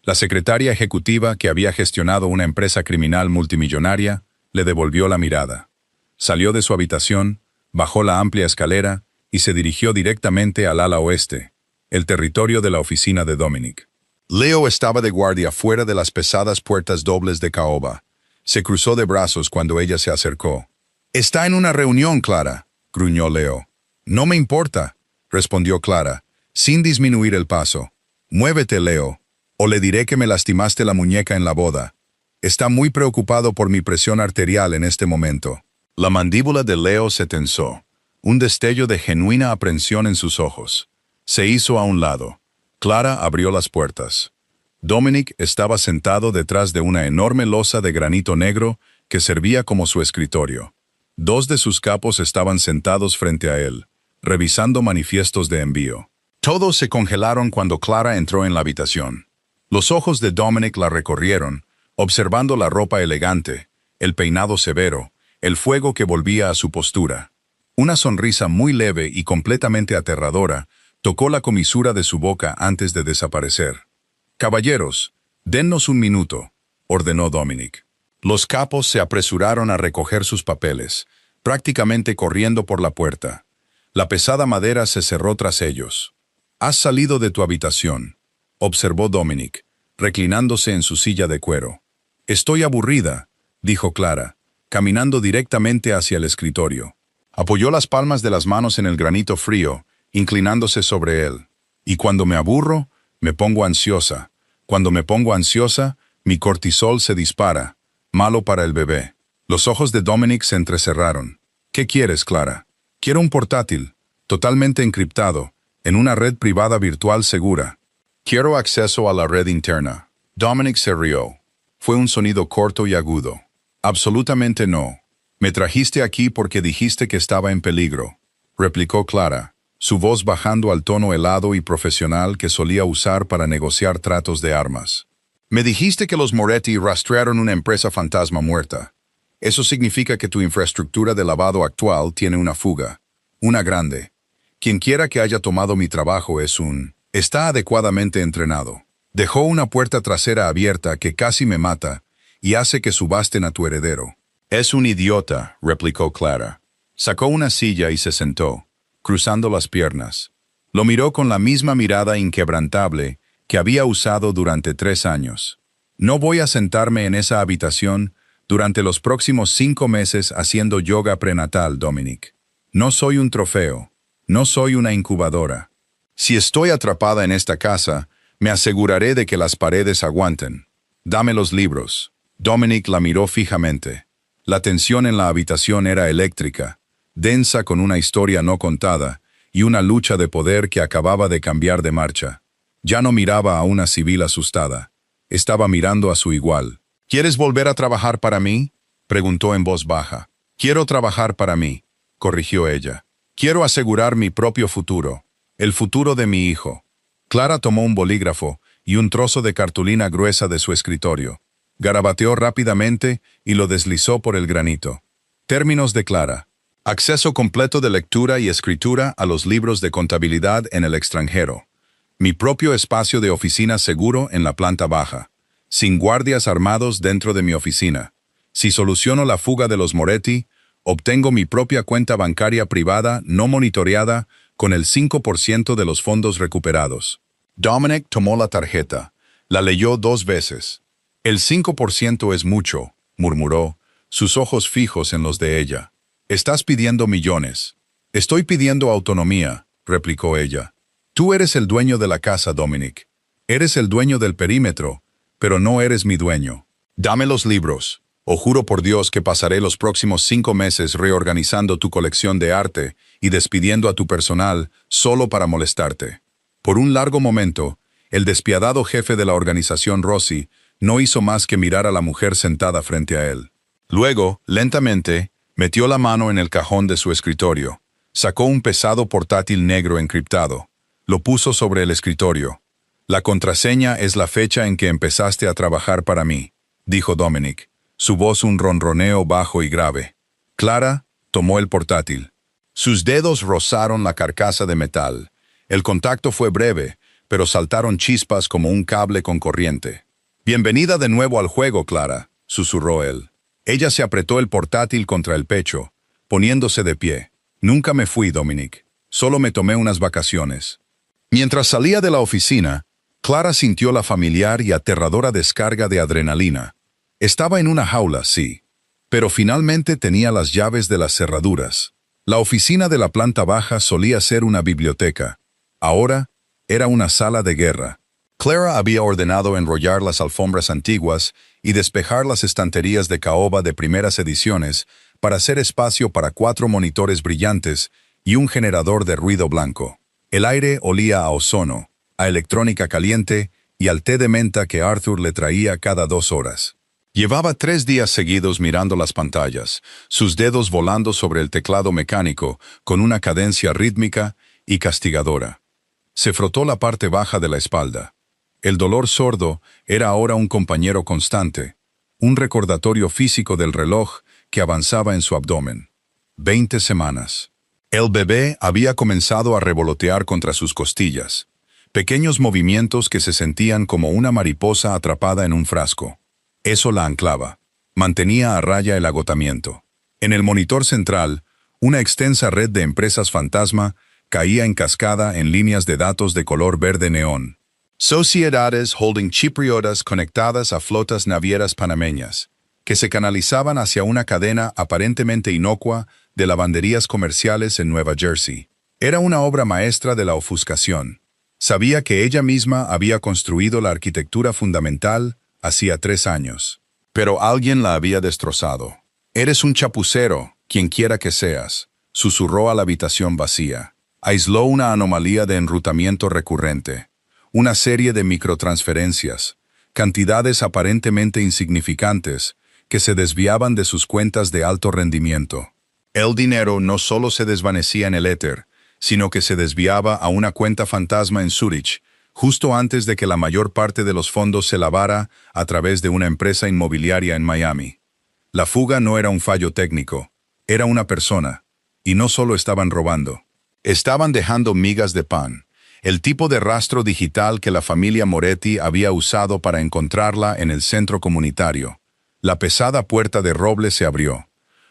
A: La secretaria ejecutiva que había gestionado una empresa criminal multimillonaria le devolvió la mirada. Salió de su habitación, bajó la amplia escalera y se dirigió directamente al ala oeste, el territorio de la oficina de Dominic. Leo estaba de guardia fuera de las pesadas puertas dobles de caoba. Se cruzó de brazos cuando ella se acercó. «Está en una reunión, Clara», gruñó Leo. «No me importa», respondió Clara, sin disminuir el paso. «Muévete, Leo, o le diré que me lastimaste la muñeca en la boda. Está muy preocupado por mi presión arterial en este momento». La mandíbula de Leo se tensó, un destello de genuina aprensión en sus ojos. Se hizo a un lado. Clara abrió las puertas. Dominic estaba sentado detrás de una enorme losa de granito negro que servía como su escritorio. 2 de sus capos estaban sentados frente a él, revisando manifiestos de envío. Todos se congelaron cuando Clara entró en la habitación. Los ojos de Dominic la recorrieron, observando la ropa elegante, el peinado severo, el fuego que volvía a su postura. Una sonrisa muy leve y completamente aterradora tocó la comisura de su boca antes de desaparecer. «Caballeros, dennos un minuto», ordenó Dominic. Los capos se apresuraron a recoger sus papeles, prácticamente corriendo por la puerta. La pesada madera se cerró tras ellos. «Has salido de tu habitación», observó Dominic, reclinándose en su silla de cuero. «Estoy aburrida», dijo Clara, caminando directamente hacia el escritorio. Apoyó las palmas de las manos en el granito frío, inclinándose sobre él. «Y cuando me aburro, me pongo ansiosa. Cuando me pongo ansiosa, mi cortisol se dispara. Malo para el bebé». Los ojos de Dominic se entrecerraron. «¿Qué quieres, Clara?» «Quiero un portátil, totalmente encriptado, en una red privada virtual segura. Quiero acceso a la red interna». Dominic se rió. Fue un sonido corto y agudo. «Absolutamente no. Me trajiste aquí porque dijiste que estaba en peligro», replicó Clara, su voz bajando al tono helado y profesional que solía usar para negociar tratos de armas. «Me dijiste que los Moretti rastrearon una empresa fantasma muerta. Eso significa que tu infraestructura de lavado actual tiene una fuga. Una grande. Quienquiera que haya tomado mi trabajo está adecuadamente entrenado. Dejó una puerta trasera abierta que casi me mata y hace que subasten a tu heredero. Es un idiota, replicó Clara. Sacó una silla y se sentó, cruzando las piernas. Lo miró con la misma mirada inquebrantable que había usado durante 3 años. No voy a sentarme en esa habitación durante los próximos 5 meses haciendo yoga prenatal, Dominic. No soy un trofeo. No soy una incubadora. Si estoy atrapada en esta casa, me aseguraré de que las paredes aguanten. Dame los libros. Dominic la miró fijamente. La tensión en la habitación era eléctrica, densa con una historia no contada y una lucha de poder que acababa de cambiar de marcha. Ya no miraba a una civil asustada. Estaba mirando a su igual. ¿Quieres volver a trabajar para mí?, preguntó en voz baja. Quiero trabajar para mí, corrigió ella. Quiero asegurar mi propio futuro, el futuro de mi hijo. Clara tomó un bolígrafo y un trozo de cartulina gruesa de su escritorio. Garabateó rápidamente y lo deslizó por el granito. Términos de Clara. Acceso completo de lectura y escritura a los libros de contabilidad en el extranjero. Mi propio espacio de oficina seguro en la planta baja. Sin guardias armados dentro de mi oficina. Si soluciono la fuga de los Moretti, obtengo mi propia cuenta bancaria privada no monitoreada con el 5% de los fondos recuperados. Dominic tomó la tarjeta. La leyó 2 veces. El 5% es mucho, murmuró, sus ojos fijos en los de ella. Estás pidiendo millones. Estoy pidiendo autonomía, replicó ella. Tú eres el dueño de la casa, Dominic. Eres el dueño del perímetro, pero no eres mi dueño. Dame los libros. O juro por Dios que pasaré los próximos 5 meses reorganizando tu colección de arte y despidiendo a tu personal solo para molestarte. Por un largo momento, el despiadado jefe de la organización Rossi no hizo más que mirar a la mujer sentada frente a él. Luego, lentamente, metió la mano en el cajón de su escritorio. Sacó un pesado portátil negro encriptado. Lo puso sobre el escritorio. La contraseña es la fecha en que empezaste a trabajar para mí, dijo Dominic. Su voz un ronroneo bajo y grave. Clara tomó el portátil. Sus dedos rozaron la carcasa de metal. El contacto fue breve, pero saltaron chispas como un cable con corriente. Bienvenida de nuevo al juego, Clara, susurró él. Ella se apretó el portátil contra el pecho, poniéndose de pie. Nunca me fui, Dominic. Solo me tomé unas vacaciones. Mientras salía de la oficina, Clara sintió la familiar y aterradora descarga de adrenalina. Estaba en una jaula, sí, pero finalmente tenía las llaves de las cerraduras. La oficina de la planta baja solía ser una biblioteca. Ahora era una sala de guerra. Clara había ordenado enrollar las alfombras antiguas y despejar las estanterías de caoba de primeras ediciones para hacer espacio para 4 monitores brillantes y un generador de ruido blanco. El aire olía a ozono, a electrónica caliente y al té de menta que Arthur le traía cada 2 horas. Llevaba 3 días seguidos mirando las pantallas, sus dedos volando sobre el teclado mecánico con una cadencia rítmica y castigadora. Se frotó la parte baja de la espalda. El dolor sordo era ahora un compañero constante, un recordatorio físico del reloj que avanzaba en su abdomen. 20 semanas. El bebé había comenzado a revolotear contra sus costillas, pequeños movimientos que se sentían como una mariposa atrapada en un frasco. Eso la anclaba. Mantenía a raya el agotamiento. En el monitor central, una extensa red de empresas fantasma caía en cascada en líneas de datos de color verde neón. Sociedades holding chipriotas conectadas a flotas navieras panameñas, que se canalizaban hacia una cadena aparentemente inocua de lavanderías comerciales en Nueva Jersey. Era una obra maestra de la ofuscación. Sabía que ella misma había construido la arquitectura fundamental hacía 3 años. Pero alguien la había destrozado. Eres un chapucero, quien quiera que seas, susurró a la habitación vacía. Aisló una anomalía de enrutamiento recurrente. Una serie de microtransferencias, cantidades aparentemente insignificantes que se desviaban de sus cuentas de alto rendimiento. El dinero no solo se desvanecía en el éter, sino que se desviaba a una cuenta fantasma en Zúrich, justo antes de que la mayor parte de los fondos se lavara a través de una empresa inmobiliaria en Miami. La fuga no era un fallo técnico, era una persona, Y no solo estaban robando. Estaban dejando migas de pan, el tipo de rastro digital que la familia Moretti había usado para encontrarla en el centro comunitario. La pesada puerta de roble se abrió.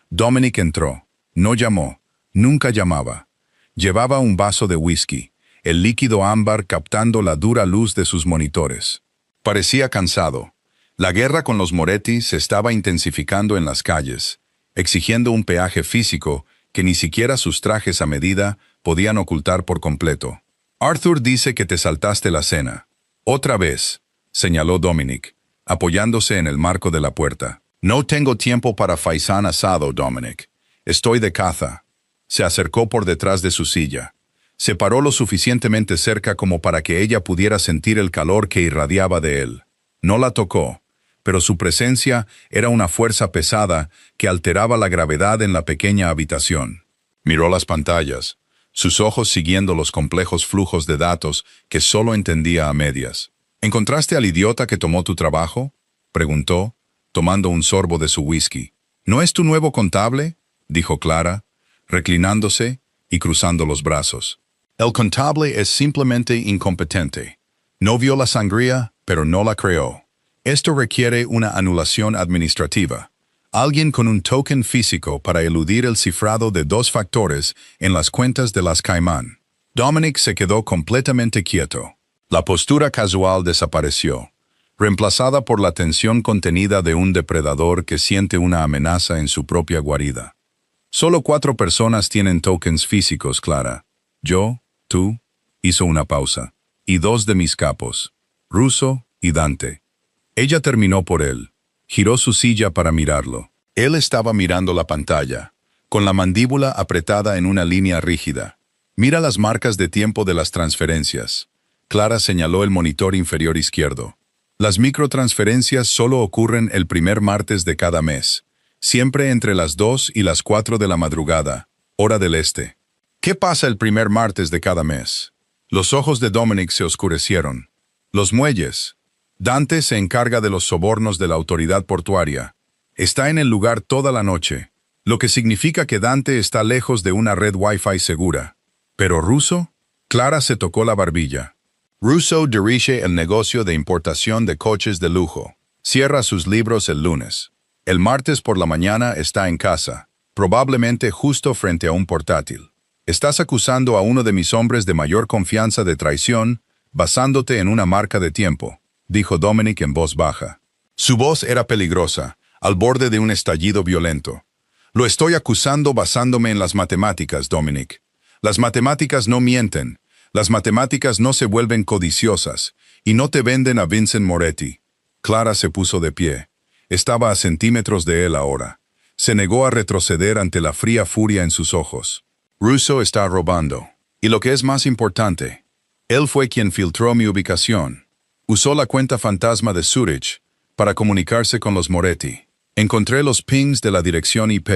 A: Dominic entró. No llamó. Nunca llamaba. Llevaba un vaso de whisky, el líquido ámbar captando la dura luz de sus monitores. Parecía cansado. La guerra con los Moretti se estaba intensificando en las calles, exigiendo un peaje físico que ni siquiera sus trajes a medida podían ocultar por completo. Arthur dice que te saltaste la cena. Otra vez, señaló Dominic, apoyándose en el marco de la puerta. No tengo tiempo para faisán asado, Dominic. Estoy de caza. Se acercó por detrás de su silla. Se paró lo suficientemente cerca como para que ella pudiera sentir el calor que irradiaba de él. No la tocó, pero su presencia era una fuerza pesada que alteraba la gravedad en la pequeña habitación. Miró las pantallas, sus ojos siguiendo los complejos flujos de datos que solo entendía a medias. ¿Encontraste al idiota que tomó tu trabajo?, preguntó, tomando un sorbo de su whisky. ¿No es tu nuevo contable?, dijo Clara, reclinándose y cruzando los brazos. El contable es simplemente incompetente. No vio la sangría, pero no la creó. Esto requiere una anulación administrativa. Alguien con un token físico para eludir el cifrado de 2 factores en las cuentas de las Caimán. Dominic se quedó completamente quieto. La postura casual desapareció, reemplazada por la tensión contenida de un depredador que siente una amenaza en su propia guarida. Solo 4 personas tienen tokens físicos, Clara. Yo, tú, hizo una pausa, y 2 de mis capos, Russo y Dante. Ella terminó por él. Giró su silla para mirarlo. Él estaba mirando la pantalla, con la mandíbula apretada en una línea rígida. Mira las marcas de tiempo de las transferencias. Clara señaló el monitor inferior izquierdo. Las microtransferencias solo ocurren el primer martes de cada mes, siempre entre las 2 y las 4 de la madrugada, hora del este. ¿Qué pasa el primer martes de cada mes? Los ojos de Dominic se oscurecieron. Los muelles. Dante se encarga de los sobornos de la autoridad portuaria. Está en el lugar toda la noche, lo que significa que Dante está lejos de una red Wi-Fi segura. ¿Pero Russo? Clara se tocó la barbilla. Russo dirige el negocio de importación de coches de lujo. Cierra sus libros el lunes. El martes por la mañana está en casa, probablemente justo frente a un portátil. Estás acusando a uno de mis hombres de mayor confianza de traición, basándote en una marca de tiempo, dijo Dominic en voz baja. Su voz era peligrosa, al borde de un estallido violento. Lo estoy acusando basándome en las matemáticas, Dominic. Las matemáticas no mienten, las matemáticas no se vuelven codiciosas, y no te venden a Vincent Moretti. Clara se puso de pie. Estaba a centímetros de él ahora. Se negó a retroceder ante la fría furia en sus ojos. Russo está robando. Y lo que es más importante, él fue quien filtró mi ubicación. Usó la cuenta fantasma de Zurich para comunicarse con los Moretti. Encontré los pings de la dirección IP.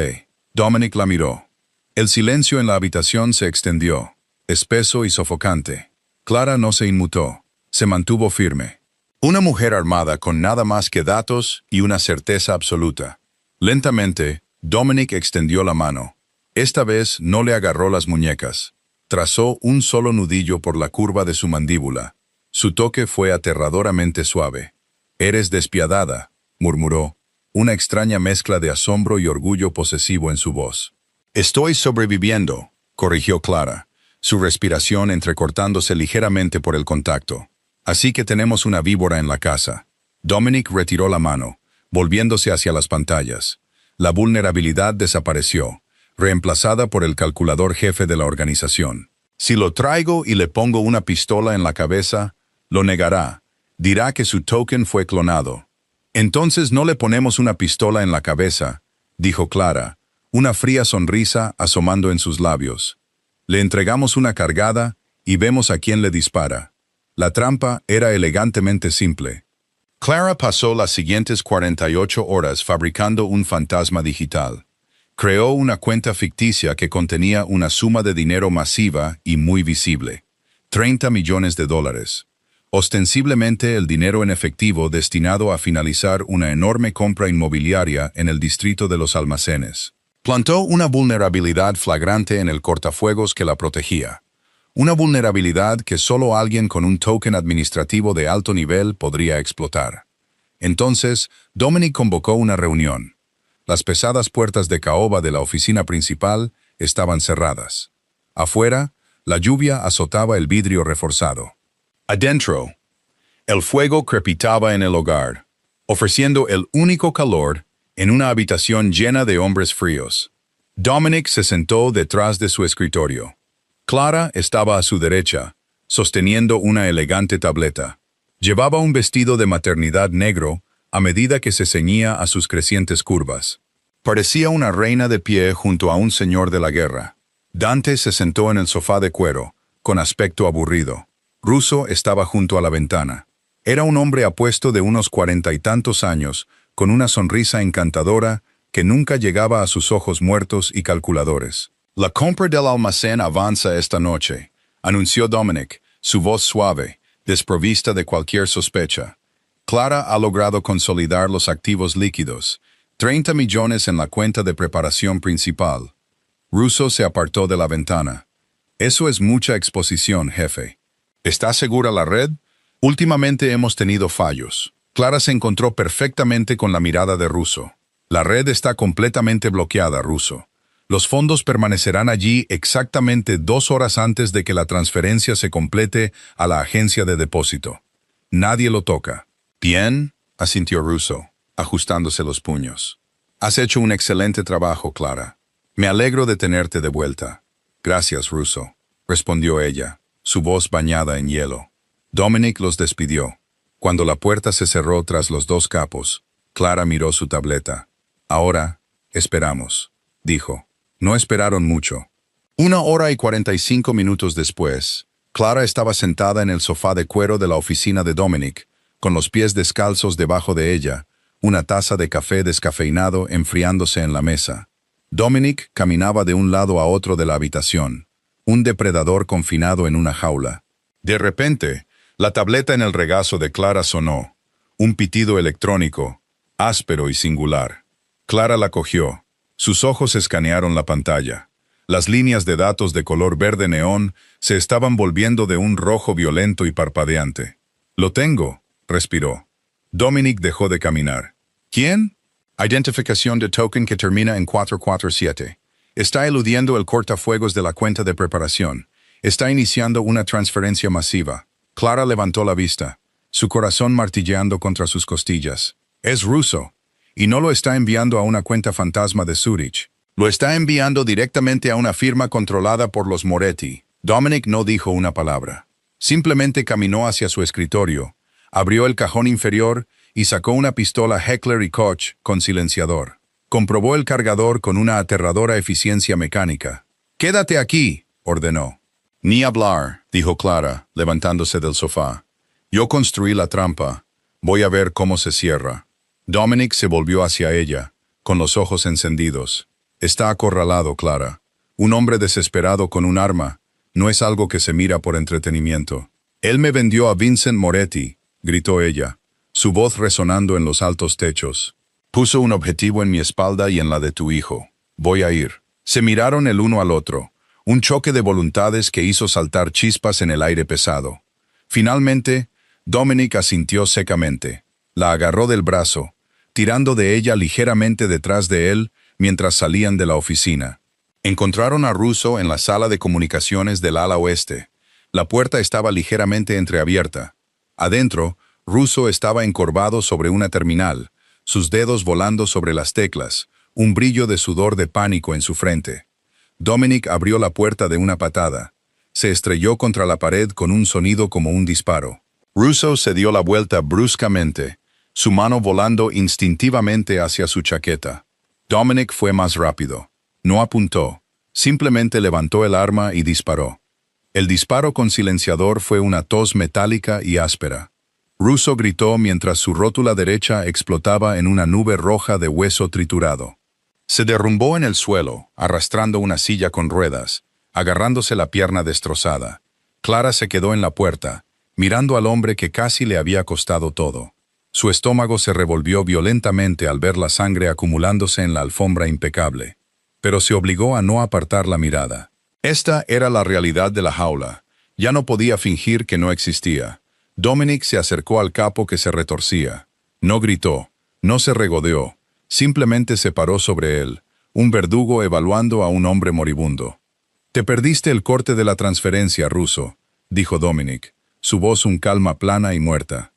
A: Dominic la miró. El silencio en la habitación se extendió, espeso y sofocante. Clara no se inmutó. Se mantuvo firme. Una mujer armada con nada más que datos y una certeza absoluta. Lentamente, Dominic extendió la mano. Esta vez no le agarró las muñecas. Trazó un solo nudillo por la curva de su mandíbula. Su toque fue aterradoramente suave. «Eres despiadada», murmuró, una extraña mezcla de asombro y orgullo posesivo en su voz. «Estoy sobreviviendo», corrigió Clara, su respiración entrecortándose ligeramente por el contacto. «Así que tenemos una víbora en la casa». Dominic retiró la mano, volviéndose hacia las pantallas. La vulnerabilidad desapareció, reemplazada por el calculador jefe de la organización. «Si lo traigo y le pongo una pistola en la cabeza, lo negará. Dirá que su token fue clonado». «Entonces no le ponemos una pistola en la cabeza», dijo Clara, una fría sonrisa asomando en sus labios. «Le entregamos una cargada y vemos a quién le dispara». La trampa era elegantemente simple. Clara pasó las siguientes 48 horas fabricando un fantasma digital. Creó una cuenta ficticia que contenía una suma de dinero masiva y muy visible. $30 millones. Ostensiblemente el dinero en efectivo destinado a finalizar una enorme compra inmobiliaria en el distrito de los almacenes. Plantó una vulnerabilidad flagrante en el cortafuegos que la protegía. Una vulnerabilidad que solo alguien con un token administrativo de alto nivel podría explotar. Entonces, Dominic convocó una reunión. Las pesadas puertas de caoba de la oficina principal estaban cerradas. Afuera, la lluvia azotaba el vidrio reforzado. Adentro, el fuego crepitaba en el hogar, ofreciendo el único calor en una habitación llena de hombres fríos. Dominic se sentó detrás de su escritorio. Clara estaba a su derecha, sosteniendo una elegante tableta. Llevaba un vestido de maternidad negro a medida que se ceñía a sus crecientes curvas. Parecía una reina de pie junto a un señor de la guerra. Dante se sentó en el sofá de cuero, con aspecto aburrido. Russo estaba junto a la ventana. Era un hombre apuesto de unos 40 y tantos años, con una sonrisa encantadora que nunca llegaba a sus ojos muertos y calculadores. «La compra del almacén avanza esta noche», anunció Dominic, su voz suave, desprovista de cualquier sospecha. Clara ha logrado consolidar los activos líquidos, 30 millones en la cuenta de preparación principal. Russo se apartó de la ventana. «Eso es mucha exposición, jefe». «¿Está segura la red?» «Últimamente hemos tenido fallos». Clara se encontró perfectamente con la mirada de Russo. «La red está completamente bloqueada, Russo. Los fondos permanecerán allí exactamente 2 horas antes de que la transferencia se complete a la agencia de depósito. Nadie lo toca». «Bien», asintió Russo, ajustándose los puños. «Has hecho un excelente trabajo, Clara. Me alegro de tenerte de vuelta». «Gracias, Russo», respondió ella, su voz bañada en hielo. Dominic los despidió. Cuando la puerta se cerró tras los dos capos, Clara miró su tableta. «Ahora, esperamos», dijo. No esperaron mucho. 1 hora y 45 minutos después, Clara estaba sentada en el sofá de cuero de la oficina de Dominic, con los pies descalzos debajo de ella, una taza de café descafeinado enfriándose en la mesa. Dominic caminaba de un lado a otro de la habitación, un depredador confinado en una jaula. De repente, la tableta en el regazo de Clara sonó, un pitido electrónico, áspero y singular. Clara la cogió. Sus ojos escanearon la pantalla. Las líneas de datos de color verde neón se estaban volviendo de un rojo violento y parpadeante. «Lo tengo», respiró. Dominic dejó de caminar. «¿Quién?» «Identificación de token que termina en 447. Está eludiendo el cortafuegos de la cuenta de preparación. Está iniciando una transferencia masiva». Clara levantó la vista, su corazón martilleando contra sus costillas. «Es Russo. Y no lo está enviando a una cuenta fantasma de Zurich. Lo está enviando directamente a una firma controlada por los Moretti». Dominic no dijo una palabra. Simplemente caminó hacia su escritorio, abrió el cajón inferior y sacó una pistola Heckler & Koch con silenciador. Comprobó el cargador con una aterradora eficiencia mecánica. «Quédate aquí», ordenó. «Ni hablar», dijo Clara, levantándose del sofá. «Yo construí la trampa. Voy a ver cómo se cierra». Dominic se volvió hacia ella, con los ojos encendidos. «Está acorralado, Clara. Un hombre desesperado con un arma no es algo que se mira por entretenimiento». «Él me vendió a Vincent Moretti», gritó ella, su voz resonando en los altos techos. «Puso un objetivo en mi espalda y en la de tu hijo. Voy a ir». Se miraron el uno al otro, un choque de voluntades que hizo saltar chispas en el aire pesado. Finalmente, Dominic asintió secamente. La agarró del brazo, tirando de ella ligeramente detrás de él mientras salían de la oficina. Encontraron a Russo en la sala de comunicaciones del ala oeste. La puerta estaba ligeramente entreabierta. Adentro, Russo estaba encorvado sobre una terminal, sus dedos volando sobre las teclas, un brillo de sudor de pánico en su frente. Dominic abrió la puerta de una patada. Se estrelló contra la pared con un sonido como un disparo. Russo se dio la vuelta bruscamente, su mano volando instintivamente hacia su chaqueta. Dominic fue más rápido. No apuntó, simplemente levantó el arma y disparó. El disparo con silenciador fue una tos metálica y áspera. Russo gritó mientras su rótula derecha explotaba en una nube roja de hueso triturado. Se derrumbó en el suelo, arrastrando una silla con ruedas, agarrándose la pierna destrozada. Clara se quedó en la puerta, mirando al hombre que casi le había costado todo. Su estómago se revolvió violentamente al ver la sangre acumulándose en la alfombra impecable. pero se obligó a no apartar la mirada. Esta era la realidad de la jaula. Ya no podía fingir que no existía. Dominic se acercó al capo que se retorcía. No gritó, no se regodeó, simplemente se paró sobre él, un verdugo evaluando a un hombre moribundo. «Te perdiste el corte de la transferencia, ruso», dijo Dominic, su voz un calma plana y muerta.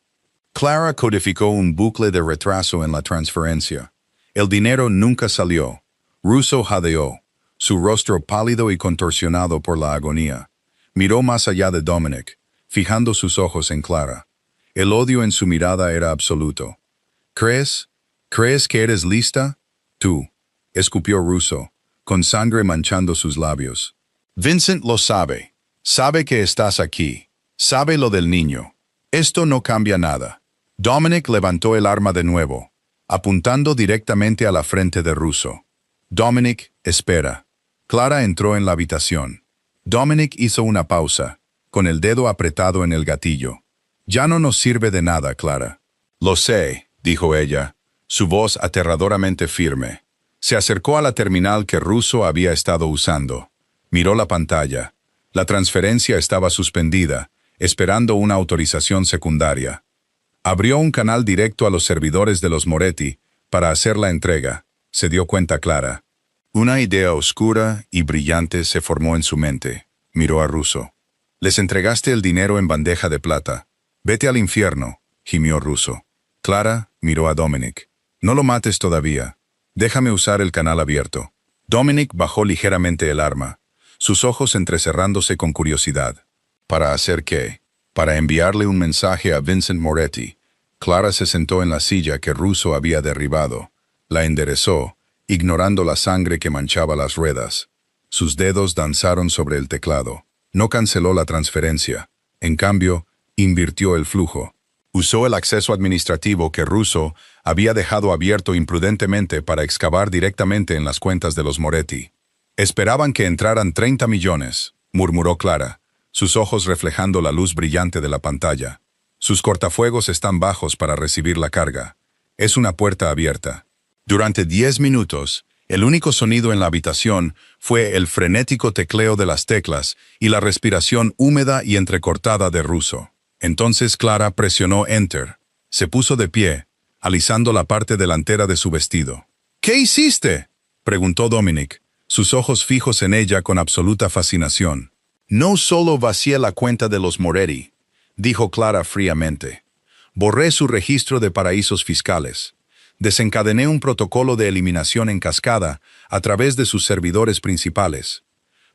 A: Clara codificó un bucle de retraso en la transferencia. El dinero nunca salió. Russo jadeó, su rostro pálido y contorsionado por la agonía. Miró más allá de Dominic, fijando sus ojos en Clara. El odio en su mirada era absoluto. ¿Crees que eres lista? Tú, escupió Russo, con sangre manchando sus labios. Vincent lo sabe. Sabe que estás aquí. Sabe lo del niño. Esto no cambia nada. Dominic levantó el arma de nuevo, apuntando directamente a la frente de Russo. Dominic, espera. Clara entró en la habitación. Dominic hizo una pausa, con el dedo apretado en el gatillo. Ya no nos sirve de nada, Clara. Lo sé, dijo ella, su voz aterradoramente firme. Se acercó a la terminal que Russo había estado usando. Miró la pantalla. La transferencia estaba suspendida, esperando una autorización secundaria. Abrió un canal directo a los servidores de los Moretti para hacer la entrega. Se dio cuenta Clara. Una idea oscura y brillante se formó en su mente. Miró a Russo. Les entregaste el dinero en bandeja de plata. Vete al infierno, gimió Russo. Clara miró a Dominic. No lo mates todavía. Déjame usar el canal abierto. Dominic bajó ligeramente el arma, sus ojos entrecerrándose con curiosidad. ¿Para hacer qué? Para enviarle un mensaje a Vincent Moretti. Clara se sentó en la silla que Russo había derribado. La enderezó, ignorando la sangre que manchaba las ruedas. Sus dedos danzaron sobre el teclado. No canceló la transferencia. En cambio, invirtió el flujo. Usó el acceso administrativo que Russo había dejado abierto imprudentemente para excavar directamente en las cuentas de los Moretti. Esperaban que entraran 30 millones, murmuró Clara, sus ojos reflejando la luz brillante de la pantalla. Sus cortafuegos están bajos para recibir la carga. Es una puerta abierta. Durante 10 minutos, el único sonido en la habitación fue el frenético tecleo de las teclas y la respiración húmeda y entrecortada de Russo. Entonces Clara presionó Enter. Se puso de pie, alisando la parte delantera de su vestido. «¿Qué hiciste?», preguntó Dominic, sus ojos fijos en ella con absoluta fascinación. «No solo vacié la cuenta de los Moretti», dijo Clara fríamente. «Borré su registro de paraísos fiscales. Desencadené un protocolo de eliminación en cascada a través de sus servidores principales.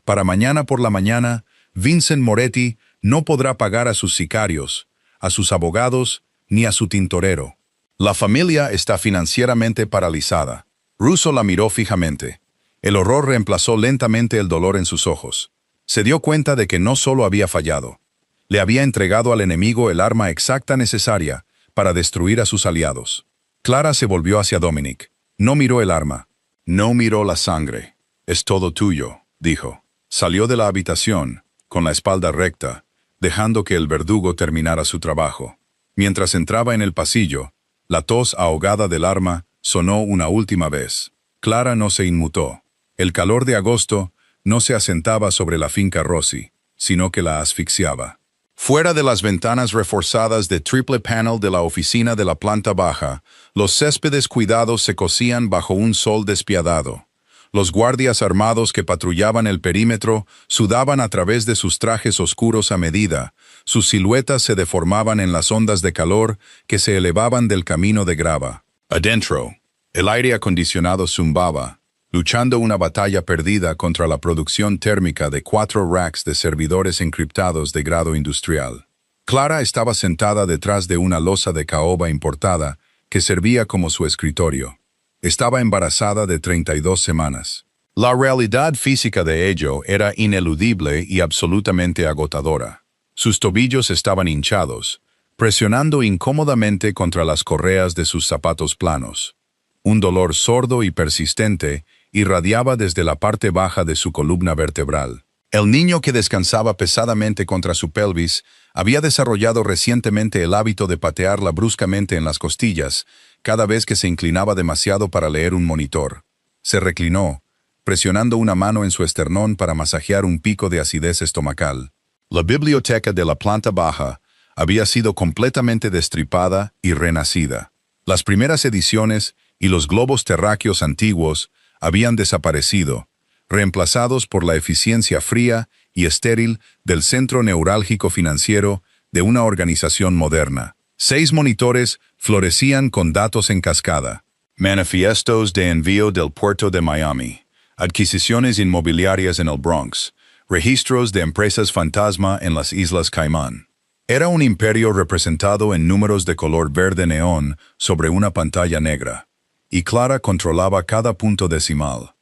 A: Para mañana por la mañana, Vincent Moretti no podrá pagar a sus sicarios, a sus abogados, ni a su tintorero. La familia está financieramente paralizada». Russo la miró fijamente. El horror reemplazó lentamente el dolor en sus ojos. Se dio cuenta de que no solo había fallado. Le había entregado al enemigo el arma exacta necesaria para destruir a sus aliados. Clara se volvió hacia Dominic. No miró el arma. No miró la sangre. «Es todo tuyo», dijo. Salió de la habitación, con la espalda recta, dejando que el verdugo terminara su trabajo. Mientras entraba en el pasillo, la tos ahogada del arma sonó una última vez. Clara no se inmutó. El calor de agosto no se asentaba sobre la finca Rossi, sino que la asfixiaba. Fuera de las ventanas reforzadas de triple panel de la oficina de la planta baja, los céspedes cuidados se cocían bajo un sol despiadado. Los guardias armados que patrullaban el perímetro sudaban a través de sus trajes oscuros a medida. Sus siluetas se deformaban en las ondas de calor que se elevaban del camino de grava. Adentro, el aire acondicionado zumbaba, luchando una batalla perdida contra la producción térmica de 4 racks de servidores encriptados de grado industrial. Clara estaba sentada detrás de una losa de caoba importada que servía como su escritorio. Estaba embarazada de 32 semanas. La realidad física de ello era ineludible y absolutamente agotadora. Sus tobillos estaban hinchados, presionando incómodamente contra las correas de sus zapatos planos. Un dolor sordo y persistente irradiaba desde la parte baja de su columna vertebral. El niño que descansaba pesadamente contra su pelvis había desarrollado recientemente el hábito de patearla bruscamente en las costillas cada vez que se inclinaba demasiado para leer un monitor. Se reclinó, presionando una mano en su esternón para masajear un pico de acidez estomacal. La biblioteca de la planta baja había sido completamente destripada y renacida. Las primeras ediciones y los globos terráqueos antiguos habían desaparecido, reemplazados por la eficiencia fría y estéril del centro neurálgico financiero de una organización moderna. 6 monitores florecían con datos en cascada. Manifiestos de envío del puerto de Miami, adquisiciones inmobiliarias en el Bronx, registros de empresas fantasma en las Islas Caimán. Era un imperio representado en números de color verde neón sobre una pantalla negra, y Clara controlaba cada punto decimal.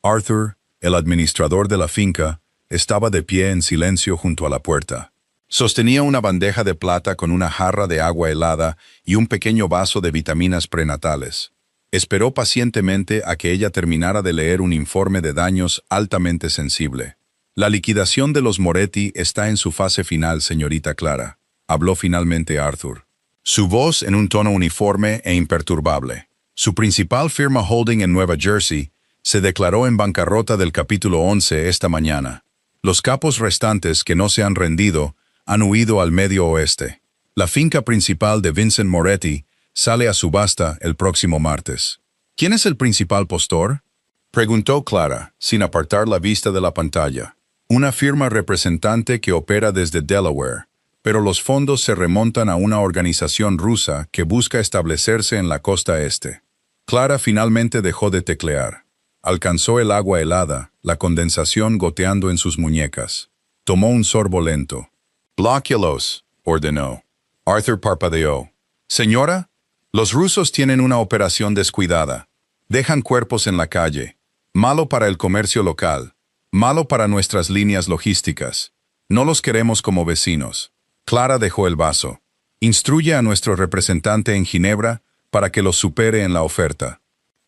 A: Arthur, el administrador de la finca, estaba de pie en silencio junto a la puerta. Sostenía una bandeja de plata con una jarra de agua helada y un pequeño vaso de vitaminas prenatales. Esperó pacientemente a que ella terminara de leer un informe de daños altamente sensible. La liquidación de los Moretti está en su fase final, señorita Clara, habló finalmente Arthur. Su voz en un tono uniforme e imperturbable. Su principal firma holding en Nueva Jersey se declaró en bancarrota del capítulo 11 esta mañana. Los capos restantes que no se han rendido han huido al Medio Oeste. La finca principal de Vincent Moretti sale a subasta el próximo martes. ¿Quién es el principal postor?, preguntó Clara, sin apartar la vista de la pantalla. Una firma representante que opera desde Delaware, pero los fondos se remontan a una organización rusa que busca establecerse en la costa este. Clara finalmente dejó de teclear. Alcanzó el agua helada, la condensación goteando en sus muñecas. Tomó un sorbo lento. «Bloquealos», ordenó. Arthur parpadeó. «Señora, los rusos tienen una operación descuidada. Dejan cuerpos en la calle. Malo para el comercio local. Malo para nuestras líneas logísticas. No los queremos como vecinos». Clara dejó el vaso. «Instruye a nuestro representante en Ginebra para que los supere en la oferta.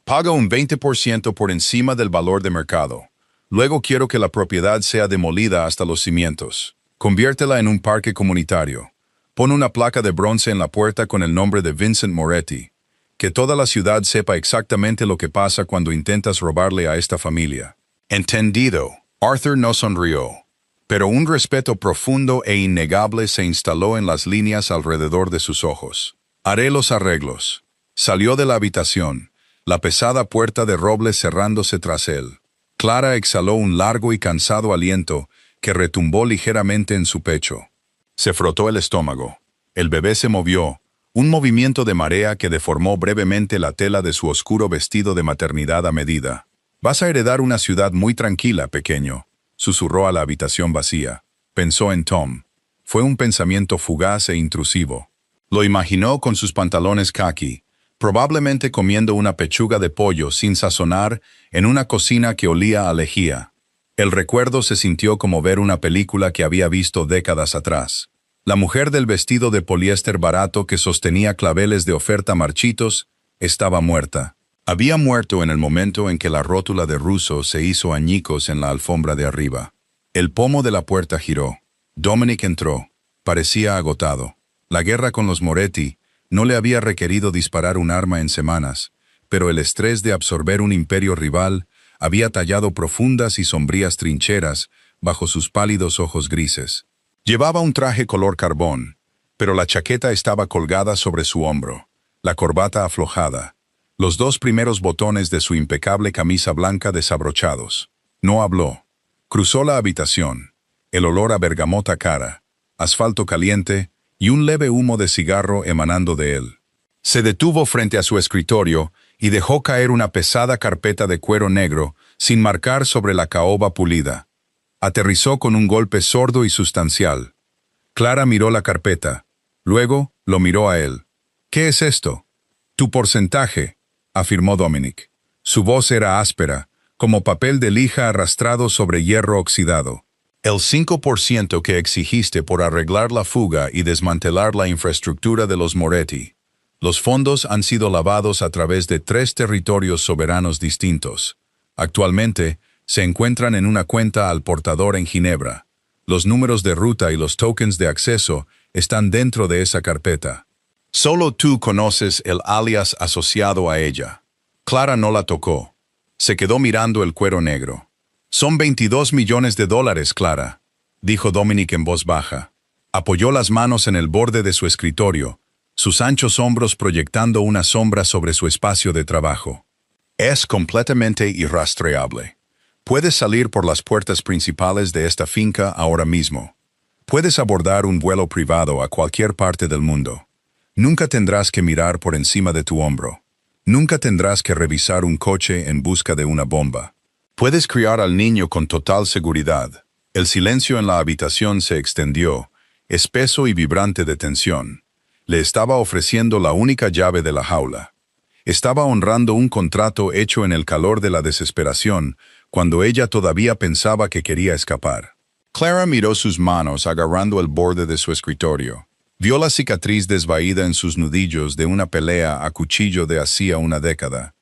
A: Paga un 20% por encima del valor de mercado. Luego quiero que la propiedad sea demolida hasta los cimientos. Conviértela en un parque comunitario. Pon una placa de bronce en la puerta con el nombre de Vincent Moretti. Que toda la ciudad sepa exactamente lo que pasa cuando intentas robarle a esta familia». «Entendido». Arthur no sonrió, pero un respeto profundo e innegable se instaló en las líneas alrededor de sus ojos. «Haré los arreglos». Salió de la habitación, la pesada puerta de roble cerrándose tras él. Clara exhaló un largo y cansado aliento que retumbó ligeramente en su pecho. Se frotó el estómago. El bebé se movió, un movimiento de marea que deformó brevemente la tela de su oscuro vestido de maternidad a medida. «Vas a heredar una ciudad muy tranquila, pequeño», susurró a la habitación vacía. Pensó en Tom. Fue un pensamiento fugaz e intrusivo. Lo imaginó con sus pantalones khaki, probablemente comiendo una pechuga de pollo sin sazonar en una cocina que olía a lejía. El recuerdo se sintió como ver una película que había visto décadas atrás. La mujer del vestido de poliéster barato que sostenía claveles de oferta marchitos estaba muerta. Había muerto en el momento en que la rótula de ruso se hizo añicos en la alfombra de arriba. El pomo de la puerta giró. Dominic entró. Parecía agotado. La guerra con los Moretti no le había requerido disparar un arma en semanas, pero el estrés de absorber un imperio rival había tallado profundas y sombrías trincheras bajo sus pálidos ojos grises. Llevaba un traje color carbón, pero la chaqueta estaba colgada sobre su hombro, la corbata aflojada, los 2 primeros botones de su impecable camisa blanca desabrochados. No habló. Cruzó la habitación, el olor a bergamota cara, asfalto caliente y un leve humo de cigarro emanando de él. Se detuvo frente a su escritorio y dejó caer una pesada carpeta de cuero negro sin marcar sobre la caoba pulida. Aterrizó con un golpe sordo y sustancial. Clara miró la carpeta. Luego lo miró a él. «¿Qué es esto?» «Tu porcentaje», afirmó Dominic. Su voz era áspera, como papel de lija arrastrado sobre hierro oxidado. «El 5% que exigiste por arreglar la fuga y desmantelar la infraestructura de los Moretti. Los fondos han sido lavados a través de 3 territorios soberanos distintos. Actualmente, se encuentran en una cuenta al portador en Ginebra. Los números de ruta y los tokens de acceso están dentro de esa carpeta. Solo tú conoces el alias asociado a ella». Clara no la tocó. Se quedó mirando el cuero negro. «Son 22 millones de dólares, Clara», dijo Dominic en voz baja. Apoyó las manos en el borde de su escritorio, sus anchos hombros proyectando una sombra sobre su espacio de trabajo. «Es completamente irrastreable. Puedes salir por las puertas principales de esta finca ahora mismo. Puedes abordar un vuelo privado a cualquier parte del mundo. Nunca tendrás que mirar por encima de tu hombro. Nunca tendrás que revisar un coche en busca de una bomba. Puedes criar al niño con total seguridad». El silencio en la habitación se extendió, espeso y vibrante de tensión. Le estaba ofreciendo la única llave de la jaula. Estaba honrando un contrato hecho en el calor de la desesperación, cuando ella todavía pensaba que quería escapar. Clara miró sus manos agarrando el borde de su escritorio. Vio la cicatriz desvaída en sus nudillos de una pelea a cuchillo de hacía una década.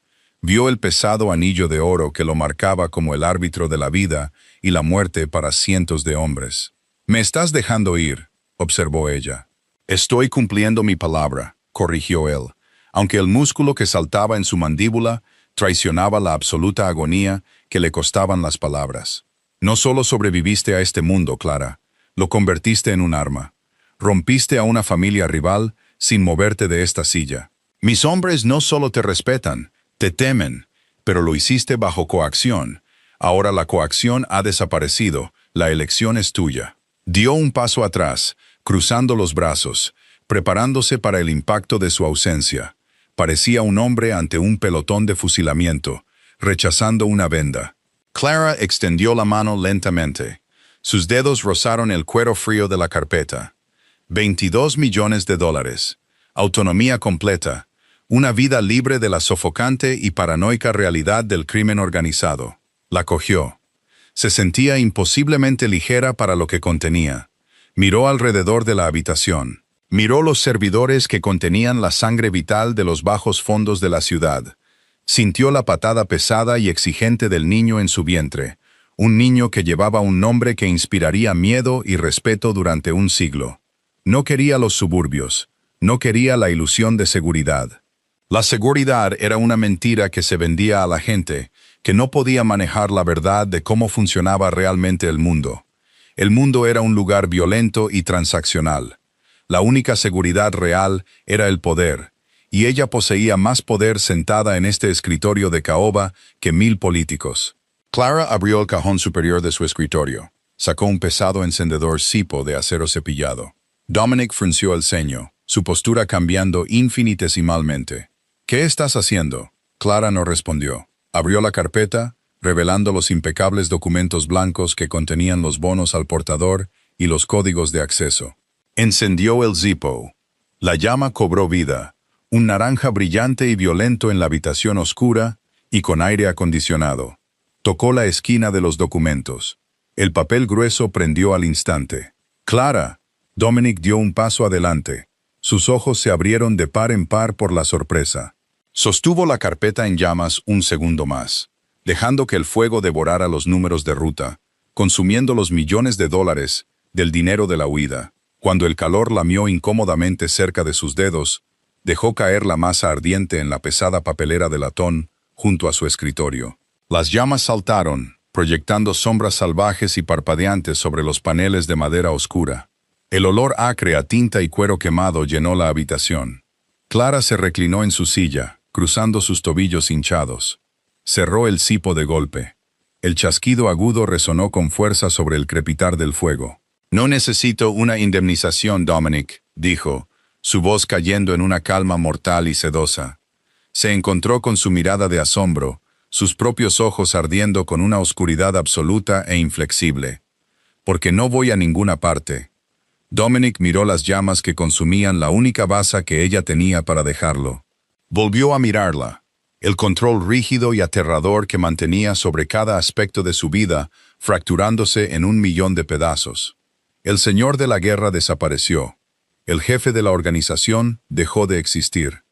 A: Vio el pesado anillo de oro que lo marcaba como el árbitro de la vida y la muerte para cientos de hombres. «Me estás dejando ir», observó ella. «Estoy cumpliendo mi palabra», corrigió él, aunque el músculo que saltaba en su mandíbula traicionaba la absoluta agonía que le costaban las palabras. «No solo sobreviviste a este mundo, Clara, lo convertiste en un arma. Rompiste a una familia rival sin moverte de esta silla. Mis hombres no solo te respetan, te temen, pero lo hiciste bajo coacción. Ahora la coacción ha desaparecido, la elección es tuya». Dio un paso atrás, cruzando los brazos, preparándose para el impacto de su ausencia. Parecía un hombre ante un pelotón de fusilamiento, rechazando una venda. Clara extendió la mano lentamente. Sus dedos rozaron el cuero frío de la carpeta. 22 millones de dólares. Autonomía completa. Una vida libre de la sofocante y paranoica realidad del crimen organizado. La cogió. Se sentía imposiblemente ligera para lo que contenía. Miró alrededor de la habitación. Miró los servidores que contenían la sangre vital de los bajos fondos de la ciudad. Sintió la patada pesada y exigente del niño en su vientre, un niño que llevaba un nombre que inspiraría miedo y respeto durante un siglo. No quería los suburbios, no quería la ilusión de seguridad. La seguridad era una mentira que se vendía a la gente, que no podía manejar la verdad de cómo funcionaba realmente el mundo. El mundo era un lugar violento y transaccional. La única seguridad real era el poder, y ella poseía más poder sentada en este escritorio de caoba que 1000 políticos. Clara abrió el cajón superior de su escritorio. Sacó un pesado encendedor Zippo de acero cepillado. Dominic frunció el ceño, su postura cambiando infinitesimalmente. «¿Qué estás haciendo?». Clara no respondió. Abrió la carpeta, revelando los impecables documentos blancos que contenían los bonos al portador y los códigos de acceso. Encendió el Zippo. La llama cobró vida, un naranja brillante y violento en la habitación oscura y con aire acondicionado. Tocó la esquina de los documentos. El papel grueso prendió al instante. «¡Clara!». Dominic dio un paso adelante. Sus ojos se abrieron de par en par por la sorpresa. Sostuvo la carpeta en llamas un segundo más, dejando que el fuego devorara los números de ruta, consumiendo los millones de dólares del dinero de la huida. Cuando el calor lamió incómodamente cerca de sus dedos, dejó caer la masa ardiente en la pesada papelera de latón junto a su escritorio. Las llamas saltaron, proyectando sombras salvajes y parpadeantes sobre los paneles de madera oscura. El olor acre a tinta y cuero quemado llenó la habitación. Clara se reclinó en su silla, cruzando sus tobillos hinchados. Cerró el Zippo de golpe. El chasquido agudo resonó con fuerza sobre el crepitar del fuego. «No necesito una indemnización, Dominic», dijo, su voz cayendo en una calma mortal y sedosa. Se encontró con su mirada de asombro, sus propios ojos ardiendo con una oscuridad absoluta e inflexible. «Porque no voy a ninguna parte». Dominic miró las llamas que consumían la única basa que ella tenía para dejarlo. Volvió a mirarla. El control rígido y aterrador que mantenía sobre cada aspecto de su vida, fracturándose en 1.000.000 de pedazos. El señor de la guerra desapareció. El jefe de la organización dejó de existir.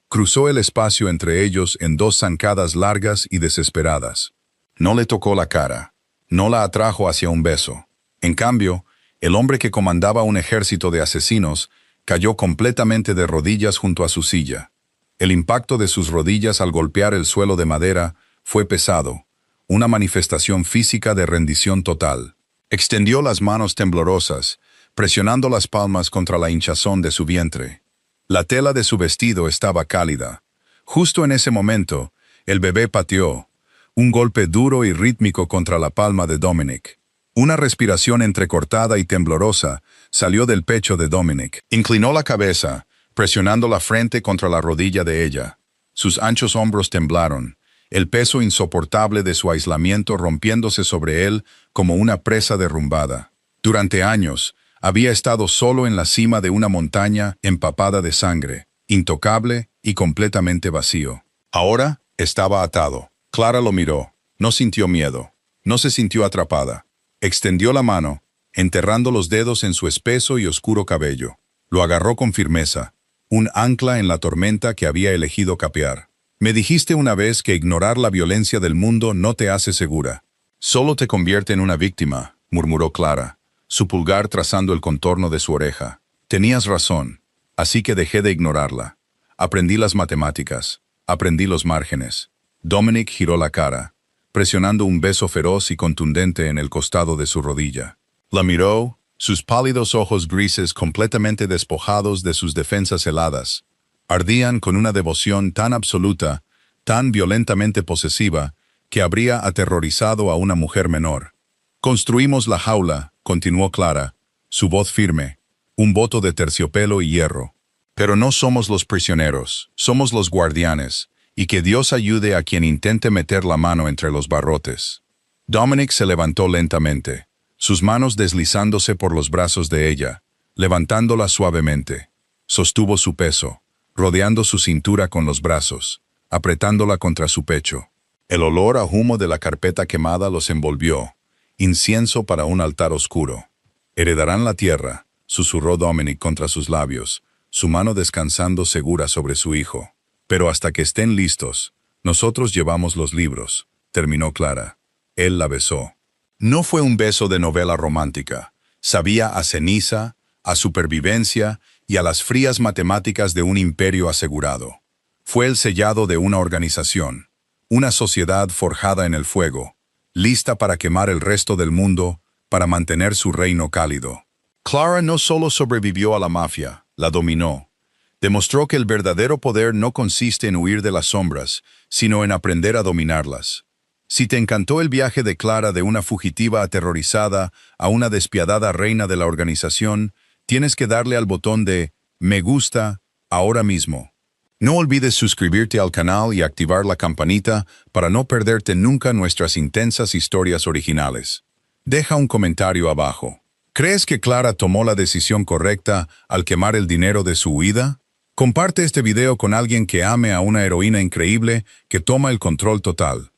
A: Cruzó el espacio entre ellos en 2 zancadas largas y desesperadas. No le tocó la cara. No la atrajo hacia un beso. En cambio, el hombre que comandaba un ejército de asesinos cayó completamente de rodillas junto a su silla. El impacto de sus rodillas al golpear el suelo de madera Fue pesado, una manifestación física de rendición total. Extendió las manos temblorosas, presionando las palmas contra la hinchazón de su vientre. La tela de su vestido estaba cálida. Justo en ese momento, el bebé pateó, un golpe duro y rítmico contra la palma de Dominic. Una respiración entrecortada y temblorosa salió del pecho de Dominic. Inclinó la cabeza, presionando la frente contra la rodilla de ella. Sus anchos hombros temblaron, el peso insoportable de su aislamiento rompiéndose sobre él como una presa derrumbada. Durante años, había estado solo en la cima de una montaña empapada de sangre, intocable y completamente vacío. Ahora estaba atado. Clara lo miró. No sintió miedo. No se sintió atrapada. Extendió la mano, enterrando los dedos en su espeso y oscuro cabello. Lo agarró con firmeza, un ancla en la tormenta que había elegido capear. Me dijiste una vez que ignorar la violencia del mundo no te hace segura. Solo te convierte en una víctima, murmuró Clara, su pulgar trazando el contorno de su oreja. Tenías razón, así que dejé de ignorarla. Aprendí las matemáticas, aprendí los márgenes. Dominic giró la cara, presionando un beso feroz y contundente en el costado de su rodilla. La miró, sus pálidos ojos grises completamente despojados de sus defensas heladas. Ardían con una devoción tan absoluta, tan violentamente posesiva, que habría aterrorizado a una mujer menor. Construimos la jaula, continuó Clara, su voz firme, un voto de terciopelo y hierro. Pero no somos los prisioneros, somos los guardianes, y que Dios ayude a quien intente meter la mano entre los barrotes. Dominic se levantó lentamente, sus manos deslizándose por los brazos de ella, levantándola suavemente. Sostuvo su peso, rodeando su cintura con los brazos, apretándola contra su pecho. El olor a humo de la carpeta quemada los envolvió, incienso para un altar oscuro. Heredarán la tierra, susurró Dominic contra sus labios, su mano descansando segura sobre su hijo. Pero hasta que estén listos, nosotros llevamos los libros, terminó Clara. Él la besó. No fue un beso de novela romántica. Sabía a ceniza, a supervivencia y a las frías matemáticas de un imperio asegurado. Fue el sellado de una organización, una sociedad forjada en el fuego, lista para quemar el resto del mundo, para mantener su reino cálido. Clara no solo sobrevivió a la mafia, la dominó. Demostró que el verdadero poder no consiste en huir de las sombras, sino en aprender a dominarlas. Si te encantó el viaje de Clara de una fugitiva aterrorizada a una despiadada reina de la organización, tienes que darle al botón de Me gusta ahora mismo. No olvides suscribirte al canal y activar la campanita para no perderte nunca nuestras intensas historias originales. Deja un comentario abajo. ¿Crees que Clara tomó la decisión correcta al quemar el dinero de su huida? Comparte este video con alguien que ame a una heroína increíble que toma el control total.